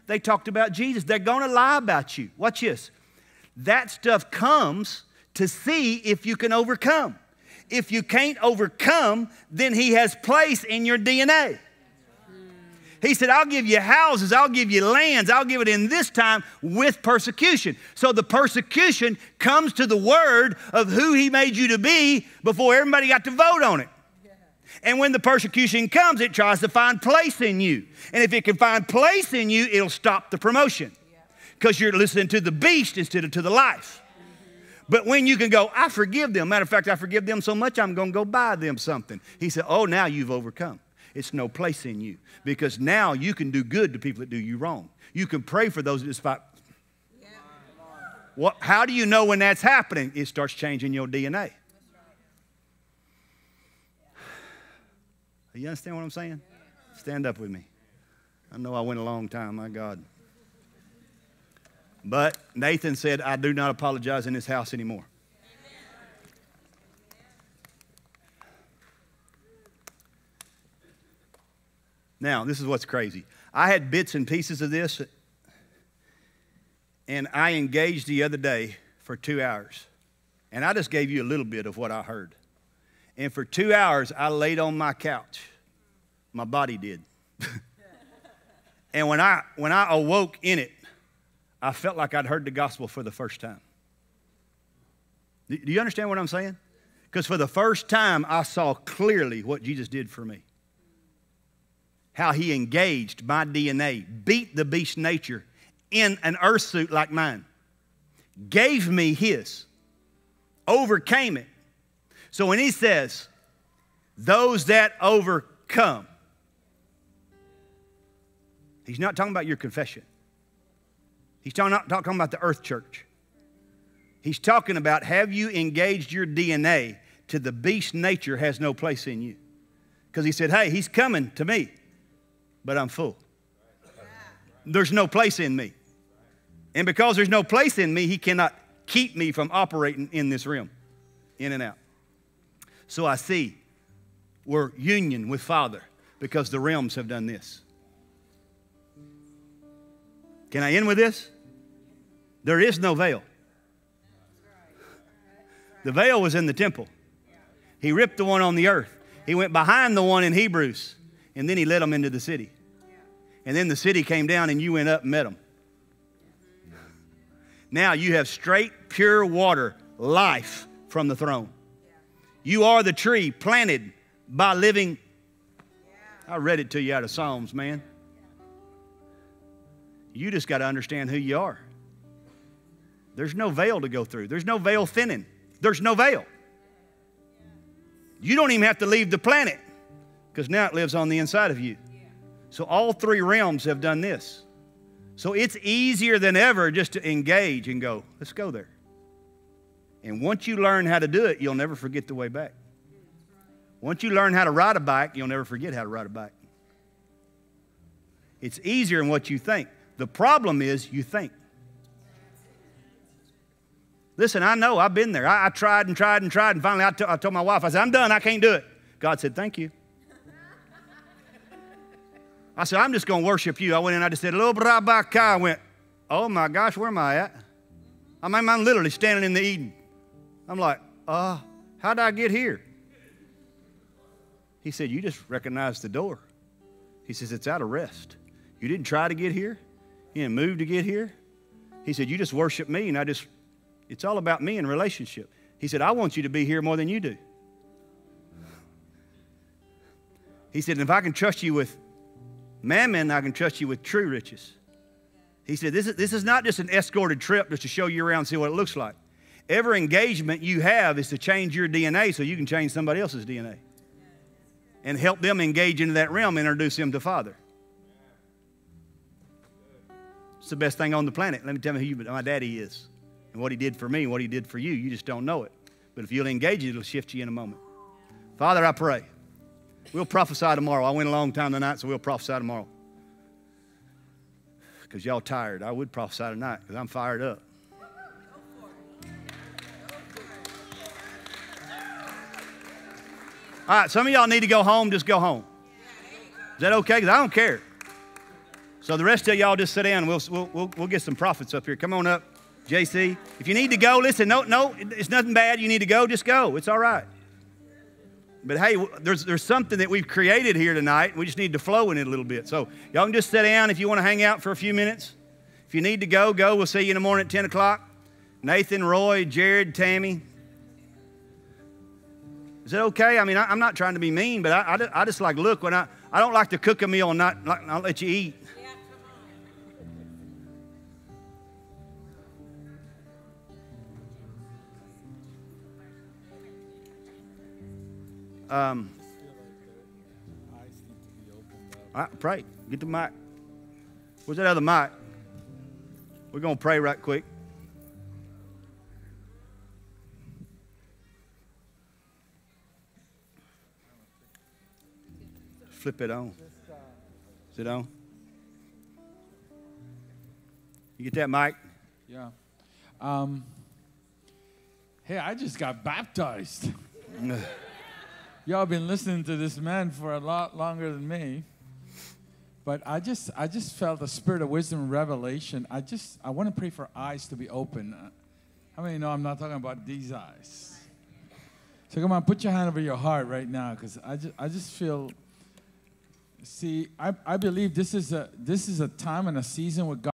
They talked about Jesus. They're going to lie about you. Watch this. That stuff comes to see if you can overcome. If you can't overcome, then he has place in your DNA. He said, I'll give you houses, I'll give you lands, I'll give it in this time with persecution. So the persecution comes to the word of who he made you to be before everybody got to vote on it. And when the persecution comes, it tries to find place in you. And if it can find place in you, it'll stop the promotion. Because you're listening to the beast instead of to the life. But when you can go, I forgive them. Matter of fact, I forgive them so much, I'm going to go buy them something. He said, oh, now you've overcome. It's no place in you. Because now you can do good to people that do you wrong. You can pray for those that despise. How do you know when that's happening? It starts changing your DNA. You understand what I'm saying? Stand up with me. I know I went a long time, my God. But Nathan said, I do not apologize in this house anymore. Now, this is what's crazy. I had bits and pieces of this, And I engaged the other day for 2 hours. And I just gave you a little bit of what I heard. And for 2 hours, I laid on my couch. My body did. And when I awoke in it, I felt like I'd heard the gospel for the first time. Do you understand what I'm saying? Because for the first time, I saw clearly what Jesus did for me. How he engaged my DNA, beat the beast nature in an earth suit like mine, gave me his, overcame it. So when he says, those that overcome, he's not talking about your confession. He's not talking about the earth church. He's talking about, have you engaged your DNA to the beast nature has no place in you? Because he said, hey, he's coming to me, but I'm full. There's no place in me. And because there's no place in me, he cannot keep me from operating in this realm, in and out. So I see we're union with Father because the realms have done this. Can I end with this? There is no veil. The veil was in the temple. He ripped the one on the earth. He went behind the one in Hebrews, and then he led them into the city. And then the city came down, and you went up and met them. Now you have straight, pure water, life from the throne. You are the tree planted by living. I read it to you out of Psalms, man. You just got to understand who you are. There's no veil to go through. There's no veil thinning. There's no veil. You don't even have to leave the planet because now it lives on the inside of you. So all three realms have done this. So it's easier than ever just to engage and go, let's go there. And once you learn how to do it, you'll never forget the way back. Once you learn how to ride a bike, you'll never forget how to ride a bike. It's easier than what you think. The problem is you think. Listen, I know, I've been there. I tried and tried and tried, and finally I told my wife, I said, I'm done, I can't do it. God said, thank you. I said, I'm just going to worship you. I went in, I just said, I went, oh my gosh, where am I at? I'm literally standing in the Eden. I'm like, how did I get here? He said, you just recognized the door. He says, it's out of rest. You didn't try to get here. You didn't move to get here. He said, you just worship me, and it's all about me and relationship. He said, I want you to be here more than you do. He said, and if I can trust you with mammon, I can trust you with true riches. He said, this is not just an escorted trip just to show you around and see what it looks like. Every engagement you have is to change your DNA so you can change somebody else's DNA and help them engage into that realm and introduce them to Father. It's the best thing on the planet. Let me tell you who my daddy is and what he did for me and what he did for you. You just don't know it. But if you'll engage it, it'll shift you in a moment. Father, I pray. We'll prophesy tomorrow. I went a long time tonight, so we'll prophesy tomorrow. Because y'all tired. I would prophesy tonight because I'm fired up. All right, some of y'all need to go home. Just go home. Is that okay? Because I don't care. So the rest of y'all just sit down. We'll get some prophets up here. Come on up, JC. If you need to go, listen, no, it's nothing bad. You need to go, just go. It's all right. But hey, there's something that we've created here tonight. We just need to flow in it a little bit. So y'all can just sit down if you want to hang out for a few minutes. If you need to go, go. We'll see you in the morning at 10 o'clock. Nathan, Roy, Jared, Tammy. Is that okay? I mean, I'm not trying to be mean, but I just like, look, when I don't like to cook a meal and I'll let you eat. All right, pray. Get the mic. Where's that other mic? We're going to pray right quick. Flip it on. Is it on? You get that mic? Yeah. Hey, I just got baptized. Y'all been listening to this man for a lot longer than me. But I just felt the spirit of wisdom and revelation. I want to pray for eyes to be open. How many know I'm not talking about these eyes? So come on, put your hand over your heart right now, because I just feel. See, I believe this is a time and a season with God.